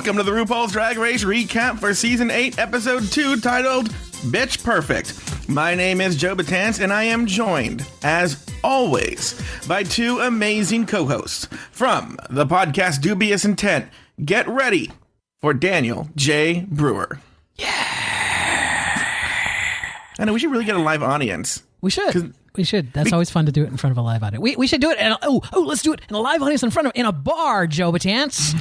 Welcome to the RuPaul's Drag Race recap for Season 8, Episode 2, titled Bitch Perfect. My name is Joe Batance, and I am joined, as always, by two amazing co-hosts from the podcast Dubious Intent. Get ready for Daniel J. Brewer. Yeah. I know, we should really get a live audience. We should. We should. That's always fun to do it in front of a live audience. We should do it. Let's do it in a live audience in a bar, Joe Batance.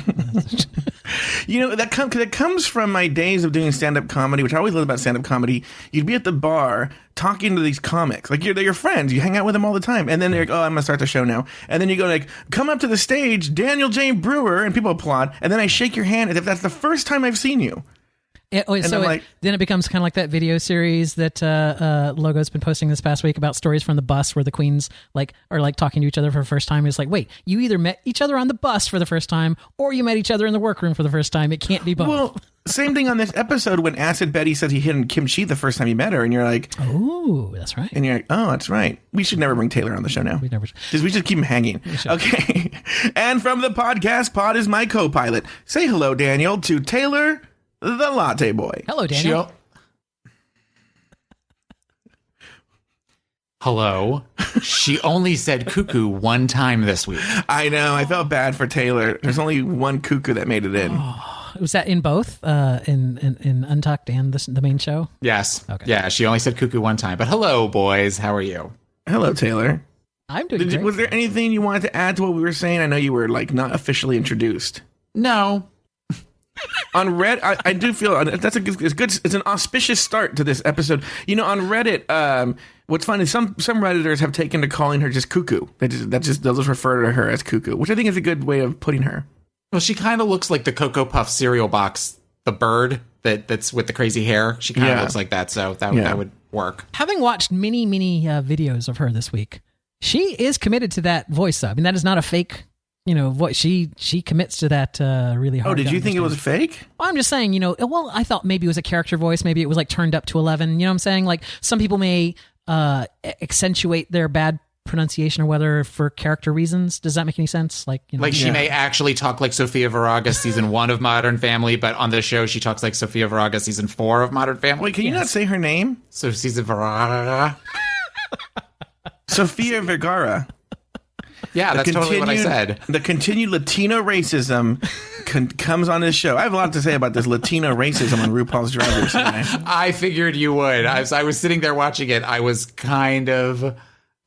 You know, that comes from my days of doing stand-up comedy, which I always loved about stand-up comedy. You'd be at the bar talking to these comics. Like, they're your friends. You hang out with them all the time. And then they're like, oh, I'm going to start the show now. And then you go like, come up to the stage, Daniel J. Brewer, and people applaud. And then I shake your hand as if that's the first time I've seen you. Then it becomes kind of like that video series that Logo's been posting this past week about stories from the bus where the queens are talking to each other for the first time. It's like, wait, you either met each other on the bus for the first time or you met each other in the workroom for the first time. It can't be both. Well, same thing on this episode when Acid Betty says he hit on Kim Chi the first time you met her, and you're like, oh, that's right. And you're like, oh, that's right. We should never bring Taylor on the show now. We should keep him hanging. Okay. And from the podcast, Pod is my co-pilot. Say hello, Daniel, to Taylor, the Latte Boy. Hello, Daniel. Hello. She only said cuckoo one time this week. I know. I felt bad for Taylor. There's only one cuckoo that made it in. Was that in both? In Untucked and the main show? Yes. Okay. Yeah, she only said cuckoo one time. But hello, boys. How are you? Hello, Taylor. I'm doing great. Was there anything you wanted to add to what we were saying? I know you were not officially introduced. No. On Reddit, I do feel that's it's an auspicious start to this episode. You know, on Reddit, what's funny is some Redditors have taken to calling her just cuckoo. They'll just refer to her as cuckoo, which I think is a good way of putting her. Well, she kind of looks like the Cocoa Puff cereal box, the bird that's with the crazy hair. She kind of looks like that, so that would work. Having watched many videos of her this week, she is committed to that voice. I mean, that is not a fake. What she commits to that really hard. Oh, did you think it was fake? Well, I'm just saying, I thought maybe it was a character voice. Maybe it was turned up to 11. You know what I'm saying? Like some people may accentuate their bad pronunciation or whether for character reasons. Does that make any sense? She may actually talk like Sofia Vergara season 1 of Modern Family, but on this show she talks like Sofia Vergara season 4 of Modern Family. Wait, can you not say her name? So Sofia Vergara. Sofia Vergara. Yeah, that's totally what I said. The continued Latino racism comes on this show. I have a lot to say about this Latino racism on RuPaul's Drag Race tonight. I figured you would. I was sitting there watching it. I was kind of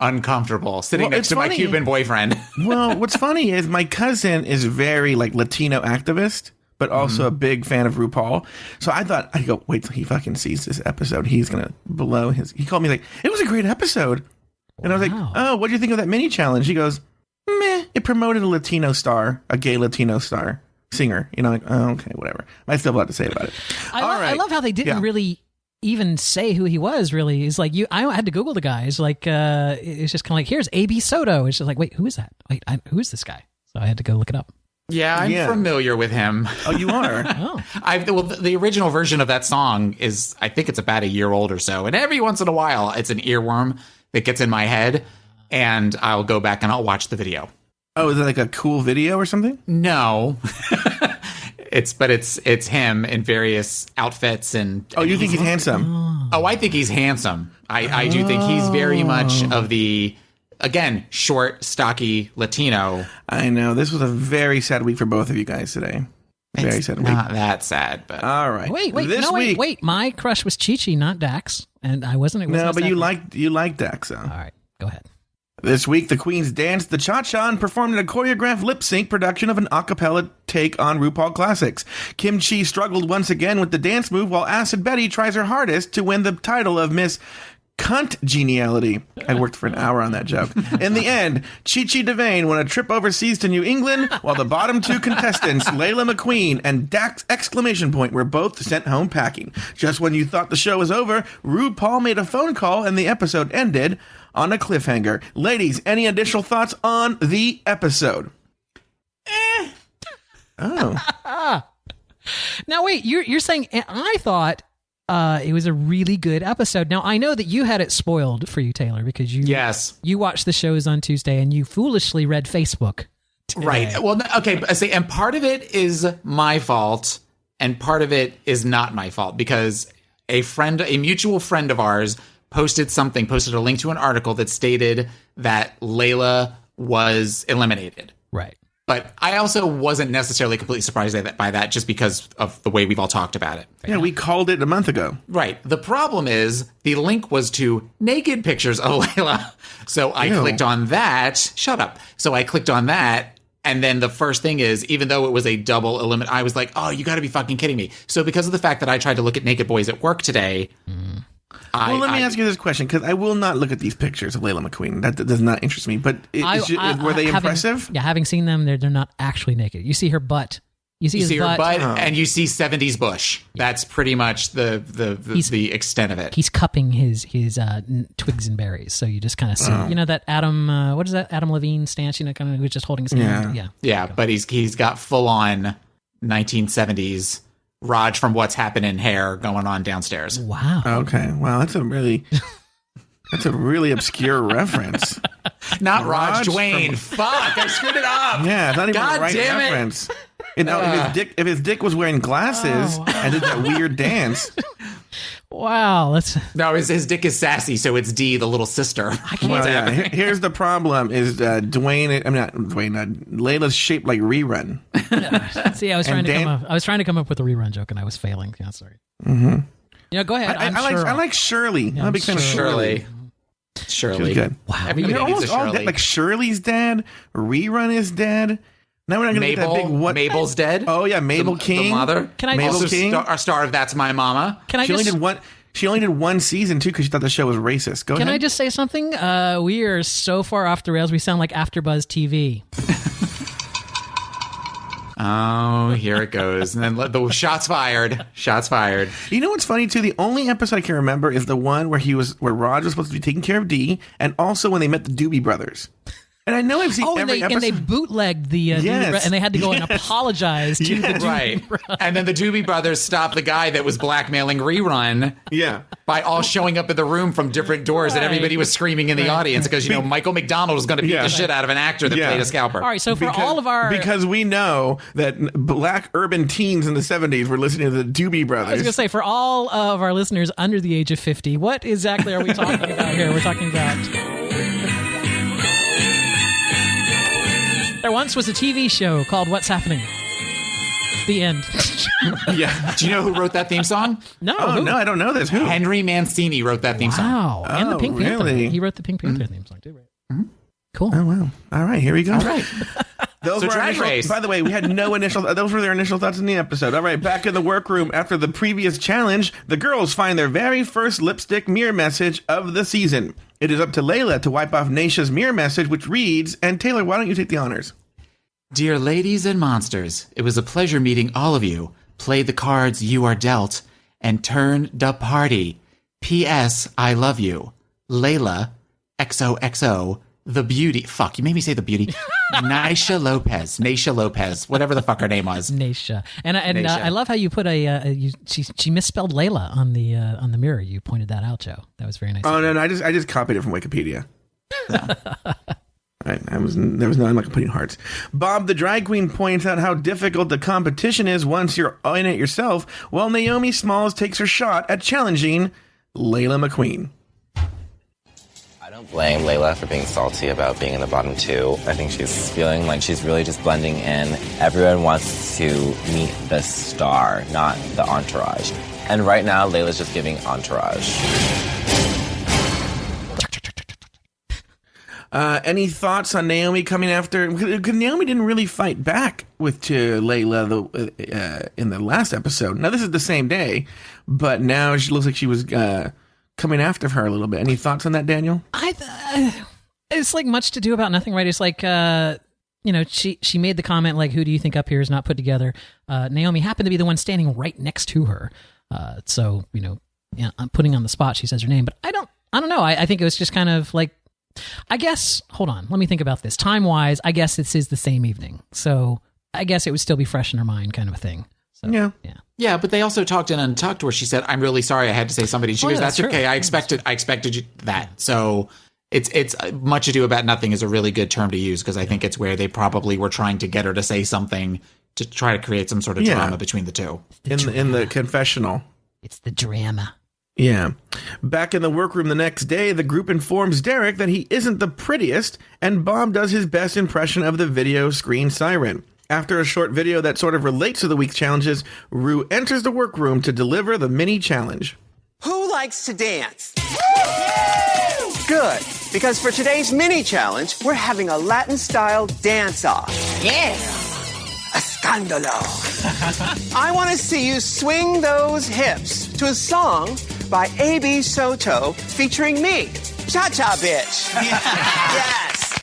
uncomfortable sitting next to my Cuban boyfriend. Well, what's funny is my cousin is very Latino activist, but also a big fan of RuPaul. So I go, wait till he fucking sees this episode. He's going to blow his... He called me it was a great episode. And I was like, oh, what do you think of that mini challenge? He goes, meh, it promoted a Latino star, a gay Latino star, singer. Oh, okay, whatever. I still have a lot to say about it. I love how they didn't really even say who he was, really. It's like, I had to Google the guy. It's like, it's just kind of here's A.B. Soto. It's just like, wait, who is that? Wait, who is this guy? So I had to go look it up. Yeah, I'm familiar with him. Oh, you are? The original version of that song is, I think it's about a year old or so. And every once in a while, it's an earworm that gets in my head, and I'll go back and I'll watch the video. Oh, is it a cool video or something? No. It's him in various outfits and... Oh, you think he's handsome? Oh, I think he's handsome. I do think he's very much of the... Again, short, stocky Latino. I know. This was a very sad week for both of you guys today. Very sad week. Not that sad, but... All right. Wait. My crush was Chi-Chi, not Dax. And I wasn't... No, but you liked Dax, though. All right. Go ahead. This week, the queens danced the cha-cha and performed in a choreographed lip-sync production of an a cappella take on RuPaul Classics. Kim Chi struggled once again with the dance move, while Acid Betty tries her hardest to win the title of Miss Cunt Geniality. I worked for an hour on that joke. In the end, Chi-Chi DeVane won a trip overseas to New England, while the bottom two contestants, Layla McQueen and Dax exclamation point, were both sent home packing. Just when you thought the show was over, RuPaul made a phone call and the episode ended on a cliffhanger. Ladies, any additional thoughts on the episode? Oh. Now, wait, you're saying, I thought it was a really good episode. Now, I know that you had it spoiled for you, Taylor, because you watched the shows on Tuesday and you foolishly read Facebook Right. Well, okay. See, and part of it is my fault, and part of it is not my fault because a mutual friend of ours, posted a link to an article that stated that Layla was eliminated. Right. But I also wasn't necessarily completely surprised by that just because of the way we've all talked about it. Yeah, we called it a month ago. Right. The problem is the link was to naked pictures of Layla. So I clicked on that. Shut up. So I clicked on that. And then the first thing is, even though it was a double eliminate, I was like, oh, you got to be fucking kidding me. So because of the fact that I tried to look at naked boys at work today... let me ask you this question, because I will not look at these pictures of Layla McQueen. That does not interest me. But were they impressive? Yeah, having seen them, they're not actually naked. You see her butt. You see her butt, and you see 70s bush. Yeah. That's pretty much the extent of it. He's cupping his twigs and berries, so you just kind of see. You know that Adam, what is that? Adam Levine stance. You know, kind of who's just holding his hand. Yeah. But he's got full on 1970s. Raj from What's Happening hair going on downstairs. Wow. Okay. Wow, that's a really obscure reference. Not Raj Dwayne. Fuck, I screwed it up. Yeah, it's not even God the right damn reference. You know, if his dick was wearing glasses and did that weird dance. Wow, no. His dick is sassy, so it's Dee, the little sister. Here's the problem: is Layla's shaped like Rerun. See, I was trying to come up with a Rerun joke, and I was failing. Yeah, sorry. Mm-hmm. Yeah, go ahead. I like Shirley. Yeah, I'm a big fan of Shirley. Shirley, good. Wow, everybody needs a Shirley. Dead. Like Shirley's dead. Rerun is dead. Now we're not going to get that big what? Mabel's dead. Oh yeah, Mabel King, the mother. Can I Mabel also King, star of That's My Mama. She only did one season too because she thought the show was racist. Go ahead. Can I just say something? We are so far off the rails. We sound like AfterBuzz TV. Oh, here it goes. And then the shots fired. Shots fired. You know what's funny too? The only episode I can remember is the one where Raj was supposed to be taking care of Dee, and also when they met the Doobie Brothers. And I know I've seen every episode. And they bootlegged the Doobie and they had to go and apologize to the Doobie Brothers. And then the Doobie Brothers stopped the guy that was blackmailing Rerun by all showing up in the room from different doors, and everybody was screaming in the audience because, Michael McDonald was going to beat the shit out of an actor that played a scalper. All right, so all of our... Because we know that black urban teens in the 70s were listening to the Doobie Brothers. I was going to say, for all of our listeners under the age of 50, what exactly are we talking about here? We're talking about... There once was a TV show called What's Happening? The end. Yeah. Do you know who wrote that theme song? No. Oh, no, I don't know this. Who? Henry Mancini wrote that theme song. Wow. And the Pink Panther. Really? He wrote the Pink Panther theme song too, right? Mm-hmm. Cool. Oh, wow. All right, here we go. All right. Those were Drag Race. By the way, we had no initial... Those were their initial thoughts in the episode. All right, back in the workroom after the previous challenge, the girls find their very first lipstick mirror message of the season. It is up to Layla to wipe off Naisha's mirror message, which reads, and Taylor, why don't you take the honors? Dear ladies and monsters, it was a pleasure meeting all of you. Play the cards you are dealt and turn the party. P.S. I love you. Layla, XOXO, the beauty. Fuck, you made me say the beauty. Naisha Lopez, whatever the fuck her name was. Naisha. And I love how you put she misspelled Layla on the mirror. You pointed that out, Joe. That was very nice. Oh, no, I just copied it from Wikipedia. Right, there was no, I'm not putting hearts. Bob the drag queen points out how difficult the competition is once you're in it yourself, while Naomi Smalls takes her shot at challenging Layla McQueen. I don't blame Layla for being salty about being in the bottom two. I think she's feeling like she's really just blending in. Everyone wants to meet the star, not the entourage. And right now, Layla's just giving entourage. Any thoughts on Naomi coming after? Because Naomi didn't really fight back to Layla in the last episode. Now, this is the same day, but now she looks like she was coming after her a little bit. Any thoughts on that, Daniel? It's like much to do about nothing, right? It's like, she made the comment, like, who do you think up here is not put together? Naomi happened to be the one standing right next to her. So, I'm putting on the spot. She says her name, but I don't know. I think it was just kind of like, I guess, hold on, let me think about this. Time-wise, I guess this is the same evening. So I guess it would still be fresh in her mind kind of a thing. So, yeah. Yeah, but they also talked in Untucked where she said, I'm really sorry I had to say somebody. She goes, that's true. okay. I expected you that. So It's Much Ado About Nothing is a really good term to use, because I think it's where they probably were trying to get her to say something to try to create some sort of drama between the two. In the confessional. It's the drama. Yeah. Back in the workroom the next day, the group informs Derek that he isn't the prettiest, and Bob does his best impression of the video screen siren. After a short video that sort of relates to the week's challenges, Ru enters the workroom to deliver the mini challenge. Who likes to dance? Good, because for today's mini challenge, we're having a Latin-style dance-off. Yeah. A scandalo. I want to see you swing those hips to a song by AB featuring me. Cha-cha, bitch. Yes.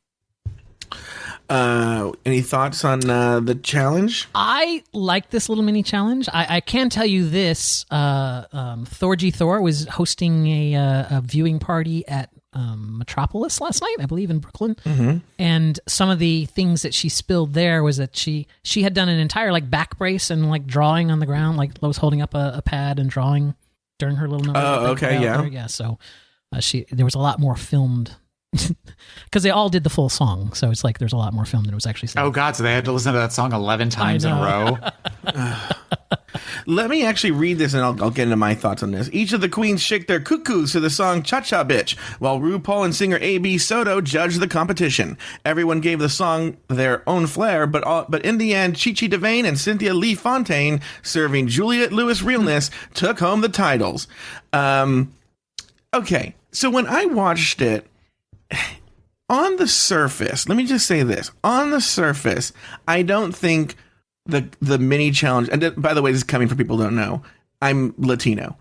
Any thoughts on the challenge? I like this little mini challenge. I can tell you this. Thor G. Thor was hosting a viewing party at Metropolis last night, I believe, in Brooklyn. Mm-hmm. And some of the things that she spilled there was that she had done an entire like back brace and like drawing on the ground, like was holding up a pad and drawing during her little number. Oh, okay, yeah. Yeah, so there was a lot more filmed. Because they all did the full song, so it's like there's a lot more film than it was actually said. Oh God, so they had to listen to that song 11 times in a row? Let me actually read this, and I'll get into my thoughts on this. Each of the queens shake their cuckoos to the song Cha-Cha Bitch, while RuPaul and singer A.B. Soto judged the competition. Everyone gave the song their own flair, but in the end, Chi-Chi DeVayne and Cynthia Lee Fontaine, serving Juliette Lewis realness, took home the titles. Okay, so when I watched it, on the surface, let me just say this. On the surface, I don't think the mini challenge, and by the way, this is coming from people who don't know, I'm Latino.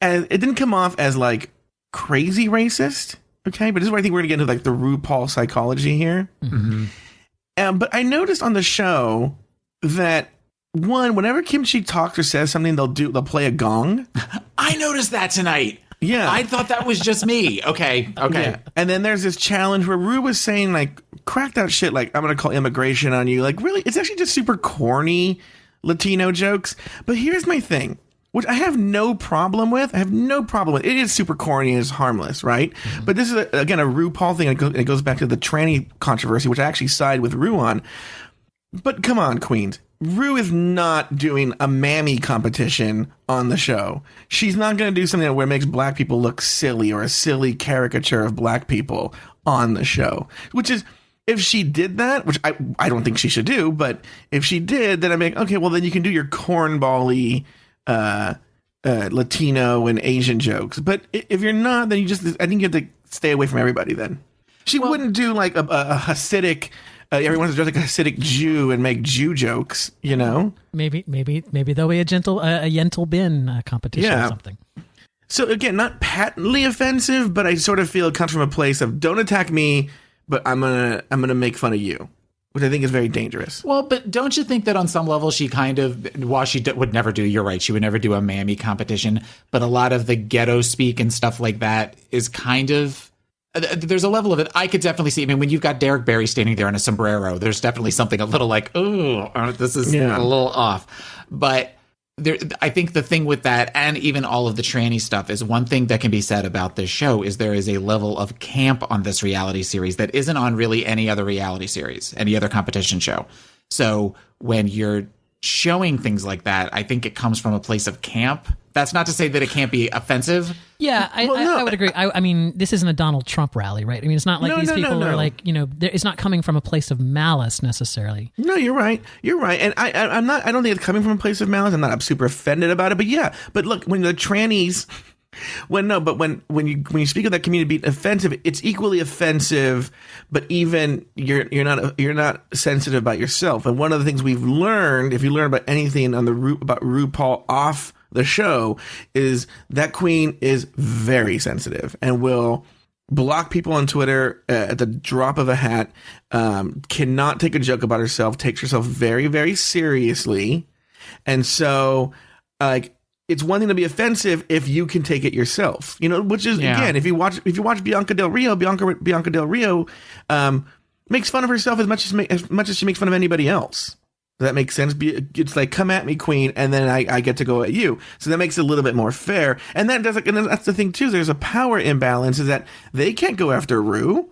And it didn't come off as like crazy racist, okay? But this is where I think we're going to get into like the RuPaul psychology here. Mm-hmm. But I noticed on the show that whenever Kimchi talks or says something, they'll play a gong. I noticed that tonight. Yeah. I thought that was just me. Okay. Yeah. And then there's this challenge where Ru was saying, like, cracked out shit like, I'm going to call immigration on you. Like, really, it's actually just super corny Latino jokes. But here's my thing, which I have no problem with. It is super corny and it's harmless, right? Mm-hmm. But this is, again, a RuPaul thing. It goes back to the tranny controversy, which I actually side with Ru on. But come on, queens. Ru is not doing a mammy competition on the show. She's not going to do something where it makes black people look silly or a silly caricature of black people on the show. Which is, if she did that, which I don't think she should do, but if she did, then I'm like, okay, well, then you can do your cornball-y Latino and Asian jokes. But if you're not, then I think you have to stay away from everybody then. She wouldn't do like a Hasidic... everyone's dressed like a Hasidic Jew and make Jew jokes, you know? Maybe there'll be a Yentl Bin competition or something. So again, not patently offensive, but I sort of feel it comes from a place of don't attack me, but I'm gonna make fun of you, which I think is very dangerous. Well, but don't you think that on some level she kind of, while she would never do, you're right, she would never do a mammy competition, but a lot of the ghetto speak and stuff like that is kind of, there's a level of it I could definitely see. I mean, when you've got Derek Barry standing there in a sombrero, there's definitely something a little like, oh, this is a little off. But I think the thing with that, and even all of the tranny stuff, is one thing that can be said about this show is there is a level of camp on this reality series that isn't on really any other reality series, any other competition show. So when you're showing things like that, I think it comes from a place of camp. That's not to say that it can't be offensive. Yeah, I would agree. I mean, this isn't a Donald Trump rally, right? I mean, it's not like these people are like, you know, it's not coming from a place of malice necessarily. No, you're right. And I'm not, I don't think it's coming from a place of malice. I'm not super offended about it, but yeah. But look, when the trannies, when you speak of that community being offensive, it's equally offensive, but even you're not sensitive about yourself. And one of the things we've learned, if you learn about anything on about RuPaul off the show, is that queen is very sensitive and will block people on Twitter at the drop of a hat, cannot take a joke about herself, takes herself very, very seriously. And so, it's one thing to be offensive if you can take it yourself, you know, which is, again, if you watch Bianca Del Rio makes fun of herself as much as she makes fun of anybody else. Does that make sense? It's like, come at me, queen, and then I get to go at you. So that makes it a little bit more fair. And that does, and that's the thing too. There's a power imbalance, is that they can't go after Rue.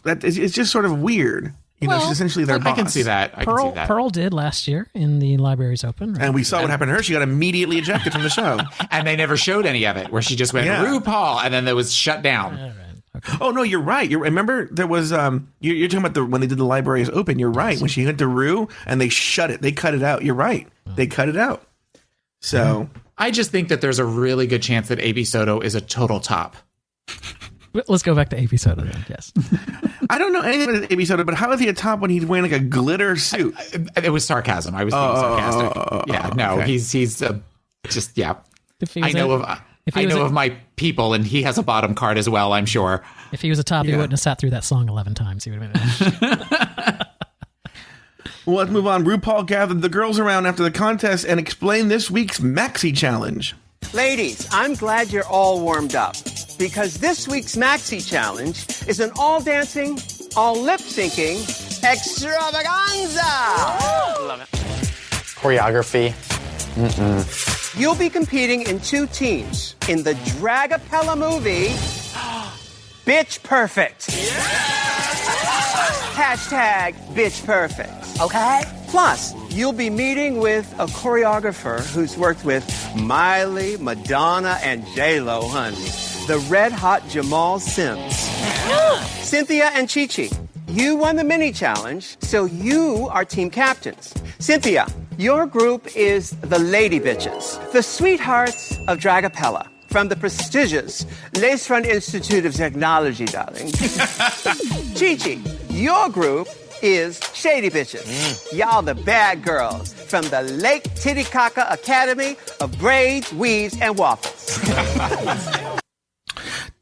It's just sort of weird. She's essentially their boss. I can see that. Pearl did last year in the Libraries Open. Right? And we saw what happened to her. She got immediately ejected from the show. And they never showed any of it, where she just went, RuPaul, and then there was shut down. All right. Okay. Oh, no, you're right. Remember there was, you're talking about when they did the Libraries Open. You're right. When she went to Rue and they shut it. They cut it out. You're right. They cut it out. So. I just think that there's a really good chance that AB Soto is a total top. Let's go back to AB Soto then, yes. I don't know anything about AB Soto, but how is he a top when he's wearing like a glitter suit? It was sarcasm. I was being sarcastic. No, okay. He's just, yeah. I know of my people, and he has a bottom card as well, I'm sure. If he was a top, he wouldn't have sat through that song 11 times. He would have been Well, let's move on. RuPaul gathered the girls around after the contest and explained this week's Maxi Challenge. Ladies, I'm glad you're all warmed up, because this week's Maxi Challenge is an all-dancing, all-lip-syncing extravaganza. Love it. Choreography. You'll be competing in 2 teams in the Dragapella movie, Bitch Perfect. Hashtag Bitch Perfect. Okay? Plus, you'll be meeting with a choreographer who's worked with Miley, Madonna, and J-Lo, honey. The red-hot Jamal Sims. Cynthia and Chi-Chi, you won the mini challenge, so you are team captains. Cynthia, your group is the Lady Bitches, the sweethearts of Dragapella, from the prestigious Lace Front Institute of Technology, darling. Chi-Chi, your group is Shady Bitches. Y'all the bad girls from the Lake Titicaca Academy of Braids, Weaves, and Waffles.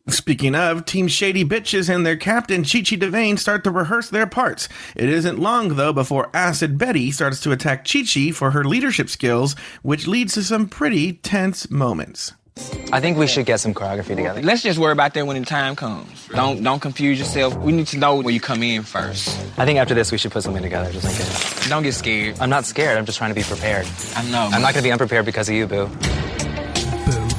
Speaking of, Team Shady Bitches and their captain, Chi-Chi DeVane, start to rehearse their parts. It isn't long, though, before Acid Betty starts to attack Chi-Chi for her leadership skills, which leads to some pretty tense moments. I think we should get some choreography together. Let's just worry about that when the time comes. Don't confuse yourself. We need to know where you come in first. I think after this we should put something together, just in case. Don't get scared. I'm not scared. I'm just trying to be prepared. I know. I'm not going to be unprepared because of you, boo.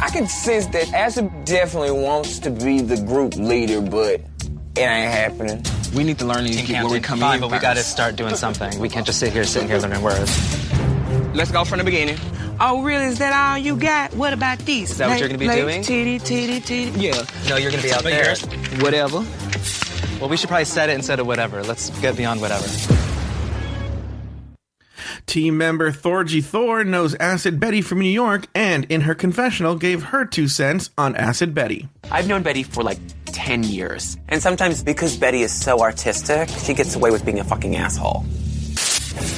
I can sense that Acid definitely wants to be the group leader, but it ain't happening. We need to learn these people where we come in but we got to start doing something. We can't just sit here learning words. Let's go from the beginning. Oh, really? Is that all you got? What about these? Is that what you're going to be doing? Titty. Yeah. No, you're going to be out there. Whatever. Well, we should probably set it instead of whatever. Let's get beyond whatever. Team member Thorgy Thor knows Acid Betty from New York, and in her confessional gave her 2 cents on Acid Betty. I've known Betty for like 10 years. And sometimes because Betty is so artistic, she gets away with being a fucking asshole.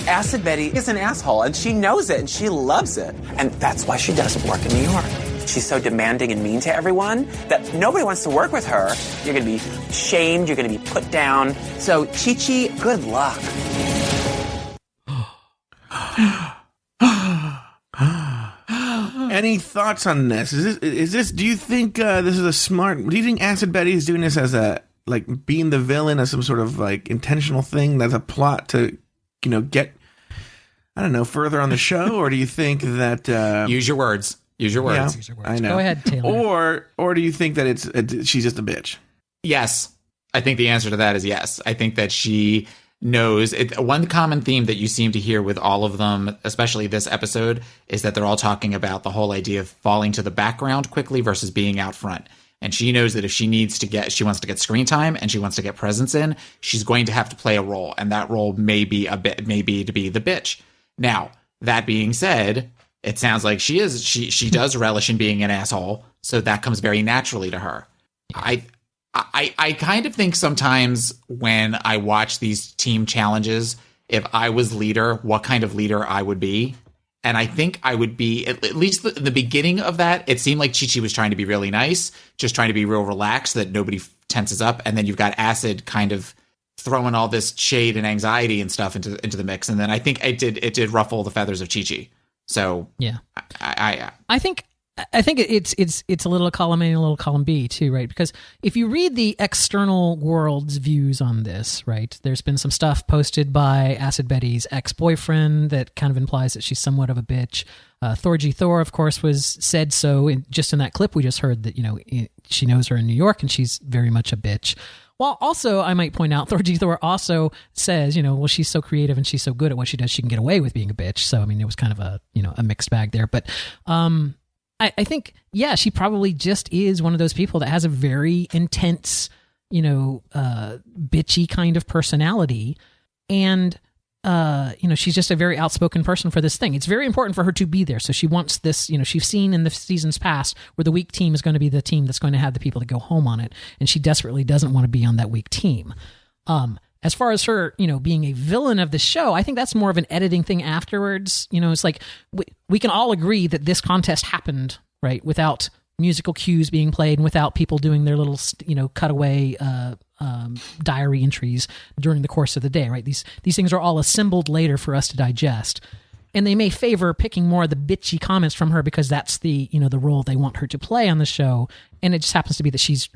Acid Betty is an asshole, and she knows it, and she loves it. And that's why she doesn't work in New York. She's so demanding and mean to everyone that nobody wants to work with her. You're going to be shamed. You're going to be put down. So, Chi-Chi, good luck. Any thoughts on this? Is this? Do you think this is a smart? Do you think Acid Betty is doing this as a like being the villain as some sort of like intentional thing that's a plot to, get I don't know further on the show, or do you think that use your words? Use your words. Yeah, Use your words. I know. Go ahead, Taylor. Or do you think that she's just a bitch? Yes, I think the answer to that is yes. I think that she knows it. One common theme that you seem to hear with all of them, especially this episode, is that they're all talking about the whole idea of falling to the background quickly versus being out front. And she knows that if she wants to get screen time and she wants to get presence in, she's going to have to play a role, and that role may be to be the bitch. Now, that being said, it sounds like she does relish in being an asshole, so that comes very naturally to her. I kind of think sometimes when I watch these team challenges, if I was leader, what kind of leader I would be. And I think I would be, at least the beginning of that, it seemed like Chi-Chi was trying to be really nice, just trying to be real relaxed, so that nobody tenses up. And then you've got Acid kind of throwing all this shade and anxiety and stuff into the mix. And then I think it did ruffle the feathers of Chi-Chi. So yeah, I I think I think it's a little column A and a little column B too, right? Because if you read the external world's views on this, right, there's been some stuff posted by Acid Betty's ex-boyfriend that kind of implies that she's somewhat of a bitch. Thorgy Thor, of course, said so just in that clip we just heard that, she knows her in New York and she's very much a bitch. Well, also, I might point out, Thorgy Thor also says, well, she's so creative and she's so good at what she does, she can get away with being a bitch. So, I mean, it was kind of a mixed bag there. But I think, yeah, she probably just is one of those people that has a very intense, bitchy kind of personality. And, she's just a very outspoken person for this thing. It's very important for her to be there. So she wants this, she's seen in the seasons past where the weak team is going to be the team that's going to have the people that go home on it. And she desperately doesn't want to be on that weak team. As far as her, being a villain of the show, I think that's more of an editing thing afterwards. It's like we can all agree that this contest happened, right, without musical cues being played and without people doing their little, cutaway diary entries during the course of the day, right? These things are all assembled later for us to digest. And they may favor picking more of the bitchy comments from her because that's the, the role they want her to play on the show. And it just happens to be that she's,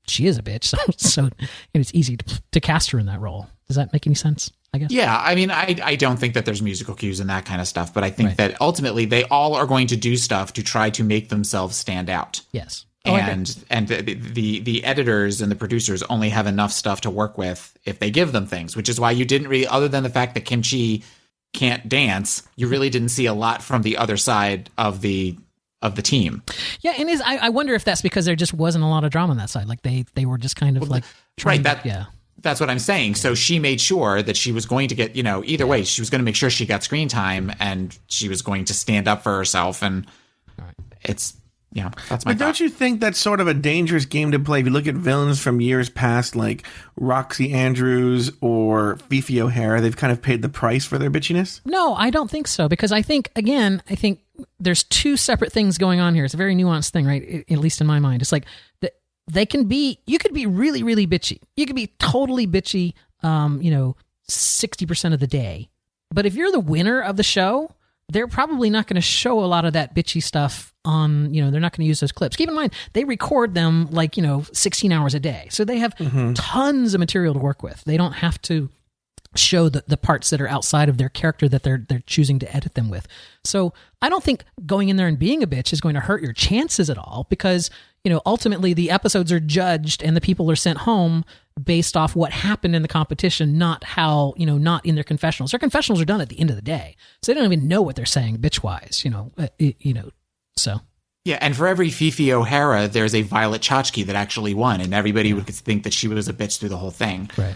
she is a bitch, so it's easy to cast her in that role. Does that make any sense, I guess? Yeah, I mean, I don't think that there's musical cues and that kind of stuff, but I think that ultimately they all are going to do stuff to try to make themselves stand out. Yes. And the editors and the producers only have enough stuff to work with if they give them things, which is why you didn't really, other than the fact that Kim Chi can't dance, you really didn't see a lot from the other side of the team. Yeah, and I wonder if that's because there just wasn't a lot of drama on that side. Like they were just kind of trying That's what I'm saying. So she made sure that she was going to get, either way, she was going to make sure she got screen time and she was going to stand up for herself. And that's my But don't you think that's sort of a dangerous game to play? If you look at villains from years past, like Roxy Andrews or Fifi O'Hara, they've kind of paid the price for their bitchiness? No, I don't think so. Because I think there's two separate things going on here. It's a very nuanced thing, right? At least in my mind. It's like you could be really, really bitchy. You could be totally bitchy, 60% of the day. But if you're the winner of the show, they're probably not going to show a lot of that bitchy stuff on, they're not going to use those clips. Keep in mind, they record them 16 hours a day. So they have tons of material to work with. They don't have to show the parts that are outside of their character that they're choosing to edit them with. So I don't think going in there and being a bitch is going to hurt your chances at all because, ultimately the episodes are judged and the people are sent home based off what happened in the competition, not how, not in their confessionals. Their confessionals are done at the end of the day. So they don't even know what they're saying bitch-wise, so. Yeah, and for every Fifi O'Hara, there's a Violet Chachki that actually won, and everybody would think that she was a bitch through the whole thing. Right.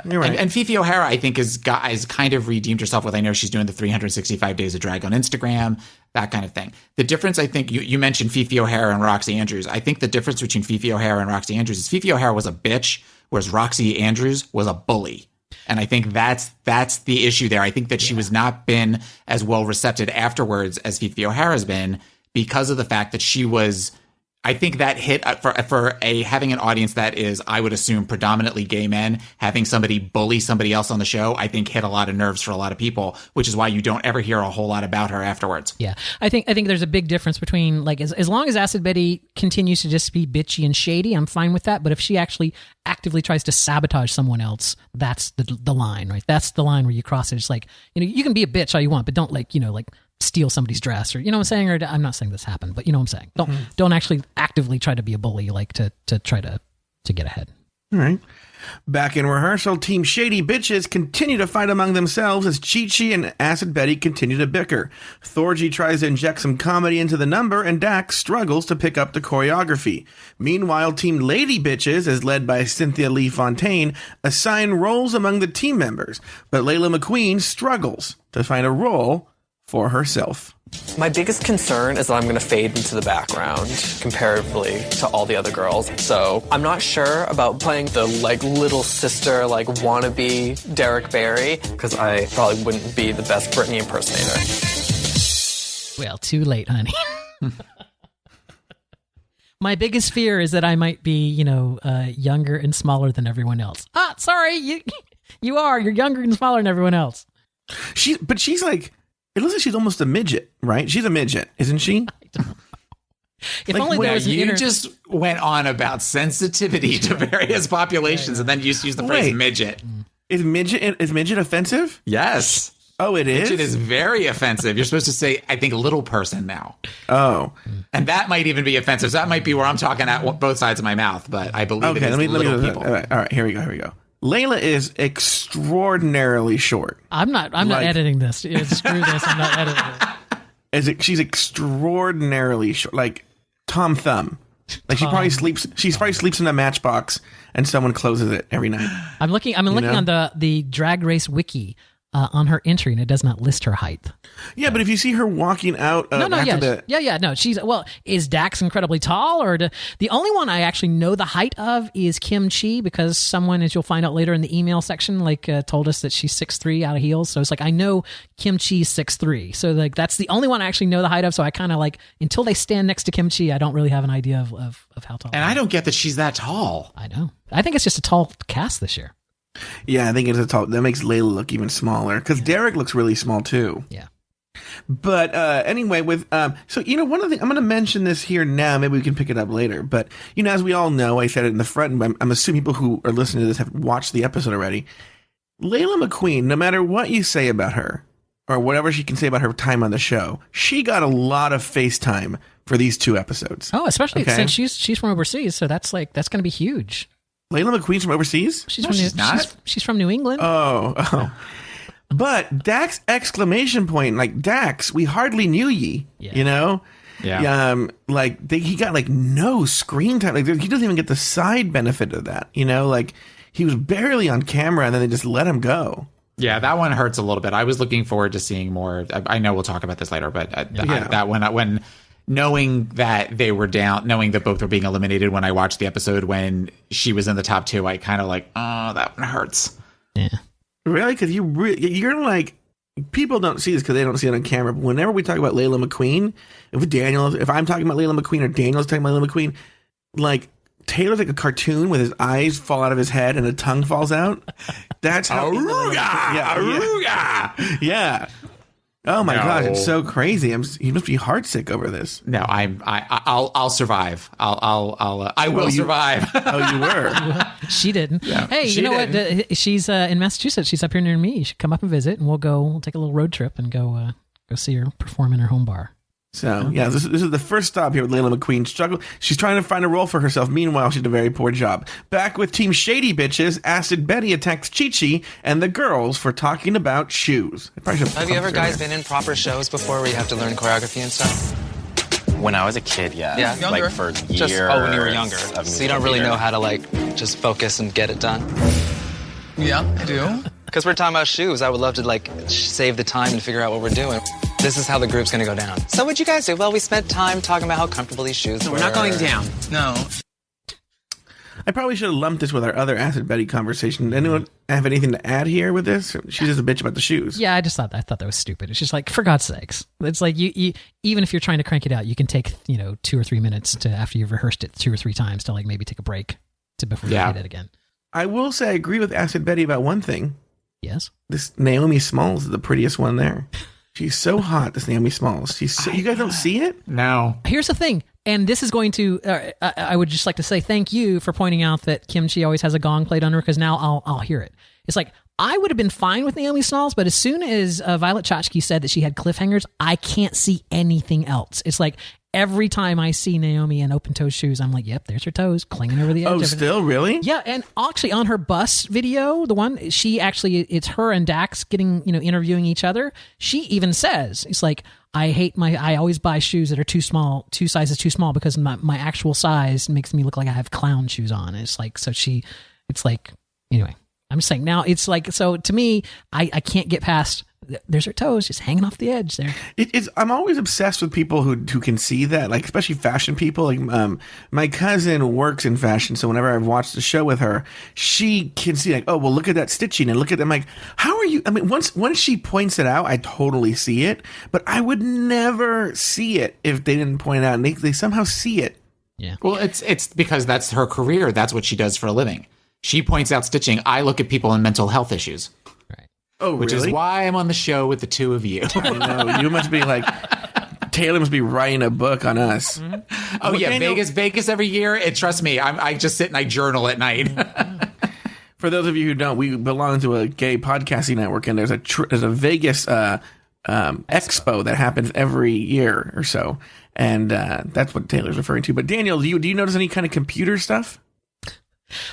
You're right. And Fifi O'Hara, I think, is kind of redeemed herself with, I know she's doing the 365 Days of Drag on Instagram, that kind of thing. The difference, I think, you mentioned Fifi O'Hara and Roxy Andrews. I think the difference between Fifi O'Hara and Roxy Andrews is Fifi O'Hara was a bitch, whereas Roxy Andrews was a bully. And I think that's the issue there. I think that she was not been as well recepted afterwards as Fifi O'Hara's been, because of the fact that she was, I think that hit for having an audience that is, I would assume, predominantly gay men, having somebody bully somebody else on the show, I think hit a lot of nerves for a lot of people, which is why you don't ever hear a whole lot about her afterwards. Yeah. I think there's a big difference between, as long as Acid Betty continues to just be bitchy and shady, I'm fine with that. But if she actually actively tries to sabotage someone else, that's the line, right? That's the line where you cross it. It's like, you can be a bitch all you want, but don't steal somebody's dress, or I'm saying, or I'm not saying this happened, but what I'm saying. Don't actually actively try to be a bully, to try to get ahead. All right. Back in rehearsal, Team Shady Bitches continue to fight among themselves as Chi-Chi and Acid Betty continue to bicker. Thorgy tries to inject some comedy into the number, and Dax struggles to pick up the choreography. Meanwhile, Team Lady Bitches, as led by Cynthia Lee Fontaine, assign roles among the team members, but Layla McQueen struggles to find a role for herself. My biggest concern is that I'm going to fade into the background comparatively to all the other girls. So I'm not sure about playing the little sister, wannabe Derek Barry, because I probably wouldn't be the best Britney impersonator. Well, too late, honey. My biggest fear is that I might be, younger and smaller than everyone else. Sorry, you're younger and smaller than everyone else. She's like, it looks like she's almost a midget, right? She's a midget, isn't she? If only there was an you just went on about sensitivity to various populations, and then you used the phrase midget. Is midget offensive? Yes. Oh, it is? Midget is very offensive. You're supposed to say, I think, little person now. Oh. And that might even be offensive. So that might be where I'm talking at both sides of my mouth, but I believe it is little people. All right, here we go. Layla is extraordinarily short. I'm not editing this. Screw this. I'm not editing it. She's extraordinarily short, like Tom Thumb. Like she probably sleeps in a matchbox and someone closes it every night. I'm looking on the Drag Race wiki on her entry, and it does not list her height. Yeah, but if you see her walking out, is Dax incredibly tall, or the only one I actually know the height of is Kim Chi, because someone, as you'll find out later in the email section, told us that she's 6'3" out of heels. So it's like I know Kim Chi's 6'3", so like that's the only one I actually know the height of. So I kind of until they stand next to Kim Chi, I don't really have an idea of how tall. And I don't get that she's that tall. I know. I think it's just a tall cast this year. Yeah, I think it's that makes Layla look even smaller, because Derek looks really small too. Yeah. But anyway, with so one of the I'm going to mention this here now. Maybe we can pick it up later. But as we all know, I said it in the front, and I'm assuming people who are listening to this have watched the episode already. Layla McQueen, no matter what you say about her or whatever she can say about her time on the show, she got a lot of FaceTime for these 2 episodes. Oh, especially since she's from overseas, so that's going to be huge. Layla McQueen's from overseas? She's from New England. Oh. But Dax exclamation point, like, Dax, we hardly knew ye, Yeah. He got no screen time. Like, he doesn't even get the side benefit of that, like he was barely on camera and then they just let him go. Yeah, that one hurts a little bit. I was looking forward to seeing more. I know we'll talk about this later, but that one, when knowing that they were down, knowing that both were being eliminated when I watched the episode when she was in the top 2, I kind of that one hurts. Yeah. Really? Because you're like, people don't see this because they don't see it on camera. But whenever we talk about Layla McQueen, if I'm talking about Layla McQueen or Daniel's talking about Layla McQueen, like Taylor's like a cartoon with his eyes fall out of his head and a tongue falls out. That's how. Aruga! Yeah. Oh my gosh, it's so crazy. He must be heartsick over this. No, I'll survive. I will survive. Oh, you were. She didn't. Yeah, hey, you know what? She's in Massachusetts. She's up here near me. You should come up and visit, and we'll take a little road trip and go see her perform in her home bar. So, this is the first stop here with Layla McQueen. She's trying to find a role for herself. Meanwhile, she did a very poor job. Back with Team Shady Bitches, Acid Betty attacks Chi-Chi and the girls for talking about shoes. Have you ever guys been in proper shows before where you have to learn choreography and stuff? When I was a kid, yeah. Yeah, younger. Like for years. When you were younger. So you don't really know how to just focus and get it done? Yeah, I do. Because we're talking about shoes, I would love to save the time and figure out what we're doing. This is how the group's going to go down. So what'd you guys do? Well, we spent time talking about how comfortable these shoes were. We're not going down. No. I probably should have lumped this with our other Acid Betty conversation. Anyone have anything to add here with this? She's just a bitch about the shoes. Yeah, I thought that was stupid. It's just like, for God's sakes. It's like you even if you're trying to crank it out, you can take 2 or 3 minutes after you've rehearsed it 2 or 3 times to maybe take a break before you hit it again. I will say I agree with Acid Betty about one thing. Yes. This Naomi Smalls is the prettiest one there. She's so hot, this Naomi Smalls. You guys don't see it? No. Here's the thing, and this is going to. I would just like to say thank you for pointing out that Kim Chi always has a gong played on her, because now I'll hear it. It's like, I would have been fine with Naomi Smalls, but as soon as Violet Chachki said that she had cliffhangers, I can't see anything else. It's like every time I see Naomi in open-toed shoes, I'm like, yep, there's her toes clinging over the edge. Oh, still? Really? Yeah, and actually on her bus video, the one, it's her and Dax getting, interviewing each other. She even says, it's like, I always buy shoes that are too small, 2 sizes too small, because my actual size makes me look like I have clown shoes on. And it's like, anyway, I'm just saying now it's like, so to me, I can't get past, there's her toes just hanging off the edge there. I'm always obsessed with people who can see that, like especially fashion people. Like my cousin works in fashion, so whenever I've watched the show with her, she can see like, oh well, look at that stitching and look at them. Like, how are you? I mean, once she points it out, I totally see it, but I would never see it if they didn't point it out. And they somehow see it. Yeah. Well, it's because that's her career. That's what she does for a living. She points out stitching. I look at people in mental health issues. Oh, which really? is why I'm on the show with the 2 of you. I know. You must be like, Taylor must be writing a book on us. Mm-hmm. Oh, yeah, Daniel, Vegas every year. Trust me, I just sit and I journal at night. For those of you who don't, we belong to a gay podcasting network, and there's a Vegas expo that happens every year or so, and that's what Taylor's referring to. But Daniel, do you notice any kind of computer stuff?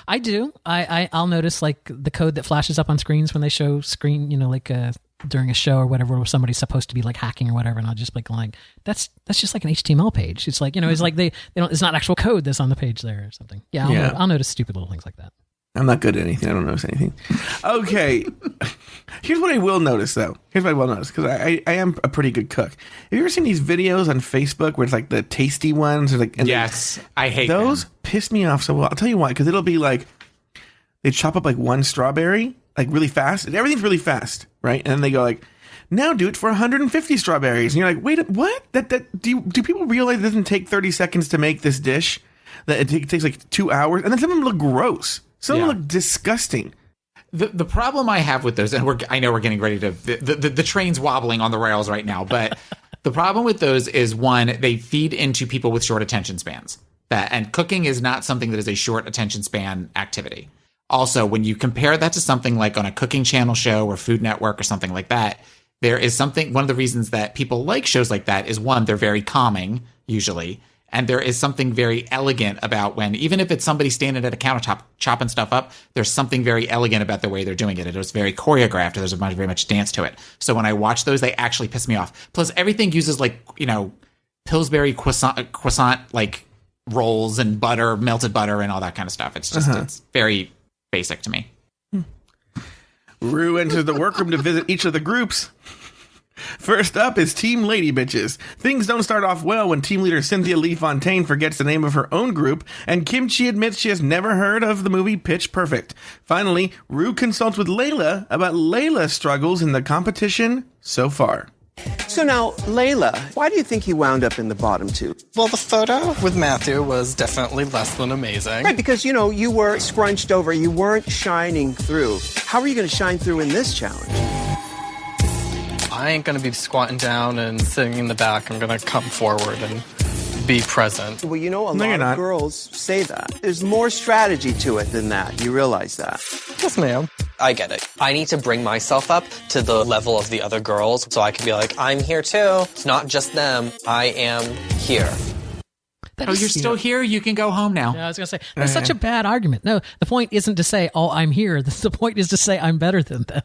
I do. I'll notice like the code that flashes up on screens when they show screen, during a show or whatever, where somebody's supposed to be like hacking or whatever, and I'll just be like, that's just like an HTML page. It's like, it's like they don't, it's not actual code that's on the page there or something. Yeah, I'll notice stupid little things like that. I'm not good at anything. I don't notice anything. Okay. Here's what I will notice, though. Because I am a pretty good cook. Have you ever seen these videos on Facebook where it's like the tasty ones? Or like, yes, I hate those. Them. Piss me off so well. I'll tell you why. Because it'll be like they chop up like one strawberry like really fast, and everything's really fast, right? And then they go like, now do it for 150 strawberries, and you're like, wait, what? Do people realize it doesn't take 30 seconds to make this dish? That it takes like 2 hours, and then some of them look gross. Some of them look disgusting. The problem I have with those, and I know we're getting ready to the train's wobbling on the rails right now, but the problem with those is, one, they feed into people with short attention spans. And cooking is not something that is a short attention span activity. Also, when you compare that to something like on a cooking channel show or Food Network or something like that, there is something. One of the reasons that people like shows like that is, one, they're very calming usually. And there is something very elegant about when, even if it's somebody standing at a countertop chopping stuff up, there's something very elegant about the way they're doing it. It was very choreographed. There's very much dance to it. So when I watch those, they actually piss me off. Plus, everything uses like, Pillsbury croissant like rolls and butter, melted butter, and all that kind of stuff. It's just it's very basic to me. Rue enters the workroom to visit each of the groups. First up is Team Lady Bitches. Things don't start off well when team leader Cynthia Lee Fontaine forgets the name of her own group, and Kimchi admits she has never heard of the movie Pitch Perfect. Finally, Rue consults with Layla about Layla's struggles in the competition so far. So now, Layla, why do you think you wound up in the bottom two? Well, the photo with Matthew was definitely less than amazing. Right, because, you were scrunched over. You weren't shining through. How are you going to shine through in this challenge? I ain't going to be squatting down and sitting in the back. I'm going to come forward and be present. Well, a lot of girls say that. There's more strategy to it than that. You realize that? Yes, ma'am. I get it. I need to bring myself up to the level of the other girls so I can be like, I'm here too. It's not just them. I am here. You're still here? You can go home now. Yeah, I was going to say, that's such a bad argument. No, the point isn't to say, I'm here. The point is to say I'm better than them.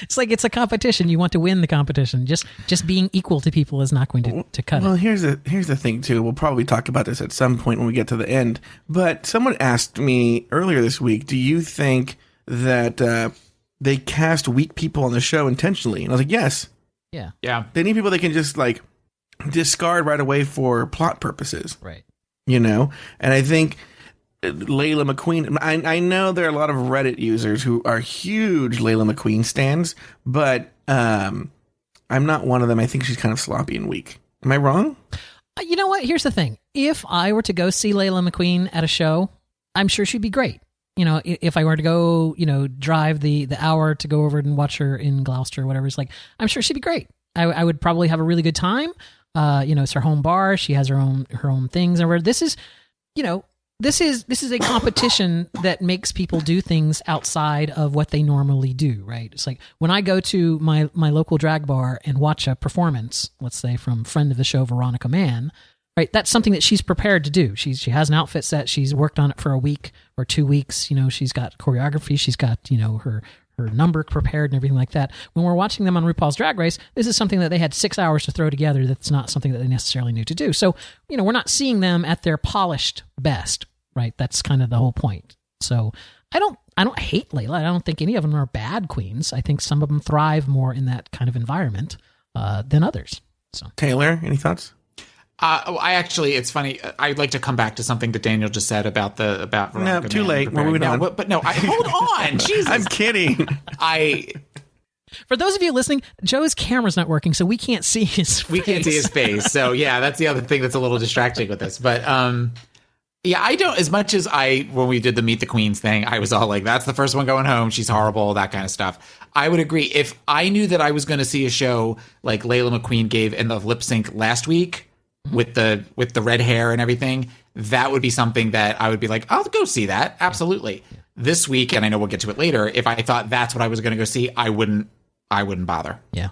It's like it's a competition. You want to win the competition. Just being equal to people is not going to cut it. Well, here's the thing, too. We'll probably talk about this at some point when we get to the end. But someone asked me earlier this week, do you think that they cast weak people on the show intentionally? And I was like, yes. Yeah. They need people they can just, like, discard right away for plot purposes. Right. And I think Layla McQueen, I know there are a lot of Reddit users who are huge Layla McQueen stans, but I'm not one of them. I think she's kind of sloppy and weak. Am I wrong? You know what? Here's the thing. If I were to go see Layla McQueen at a show, I'm sure she'd be great. If I were to go, drive the hour to go over and watch her in Gloucester or whatever, it's like, I'm sure she'd be great. I would probably have a really good time. It's her home bar. She has her own things. And this is, This is a competition that makes people do things outside of what they normally do, right? It's like when I go to my local drag bar and watch a performance, let's say from friend of the show, Veronica Mann, right? That's something that she's prepared to do. She has an outfit set. She's worked on it for a week or 2 weeks. She's got choreography. She's got, her number prepared and everything like that. When we're watching them on RuPaul's Drag Race, this is something that they had 6 hours to throw together. That's not something that they necessarily knew to do. So, we're not seeing them at their polished best. Right, that's kind of the whole point. So I don't hate Layla. I don't think any of them are bad queens. I think some of them thrive more in that kind of environment than others. So Taylor, any thoughts? It's funny. I'd like to come back to something that Daniel just said about Veronica. No, too late. We're moving on. But no, hold on. Jesus, I'm kidding. For those of you listening, Joe's camera's not working, so we can't see his face. We can't see his face. So yeah, that's the other thing that's a little distracting with this. But Yeah, I don't, as much as when we did the Meet the Queens thing, I was all like, that's the first one going home. She's horrible, that kind of stuff. I would agree. If I knew that I was going to see a show like Layla McQueen gave in the lip sync last week with the red hair and everything, that would be something that I would be like, I'll go see that. Absolutely. Yeah. This week, and I know we'll get to it later, if I thought that's what I was going to go see, I wouldn't bother. Yeah.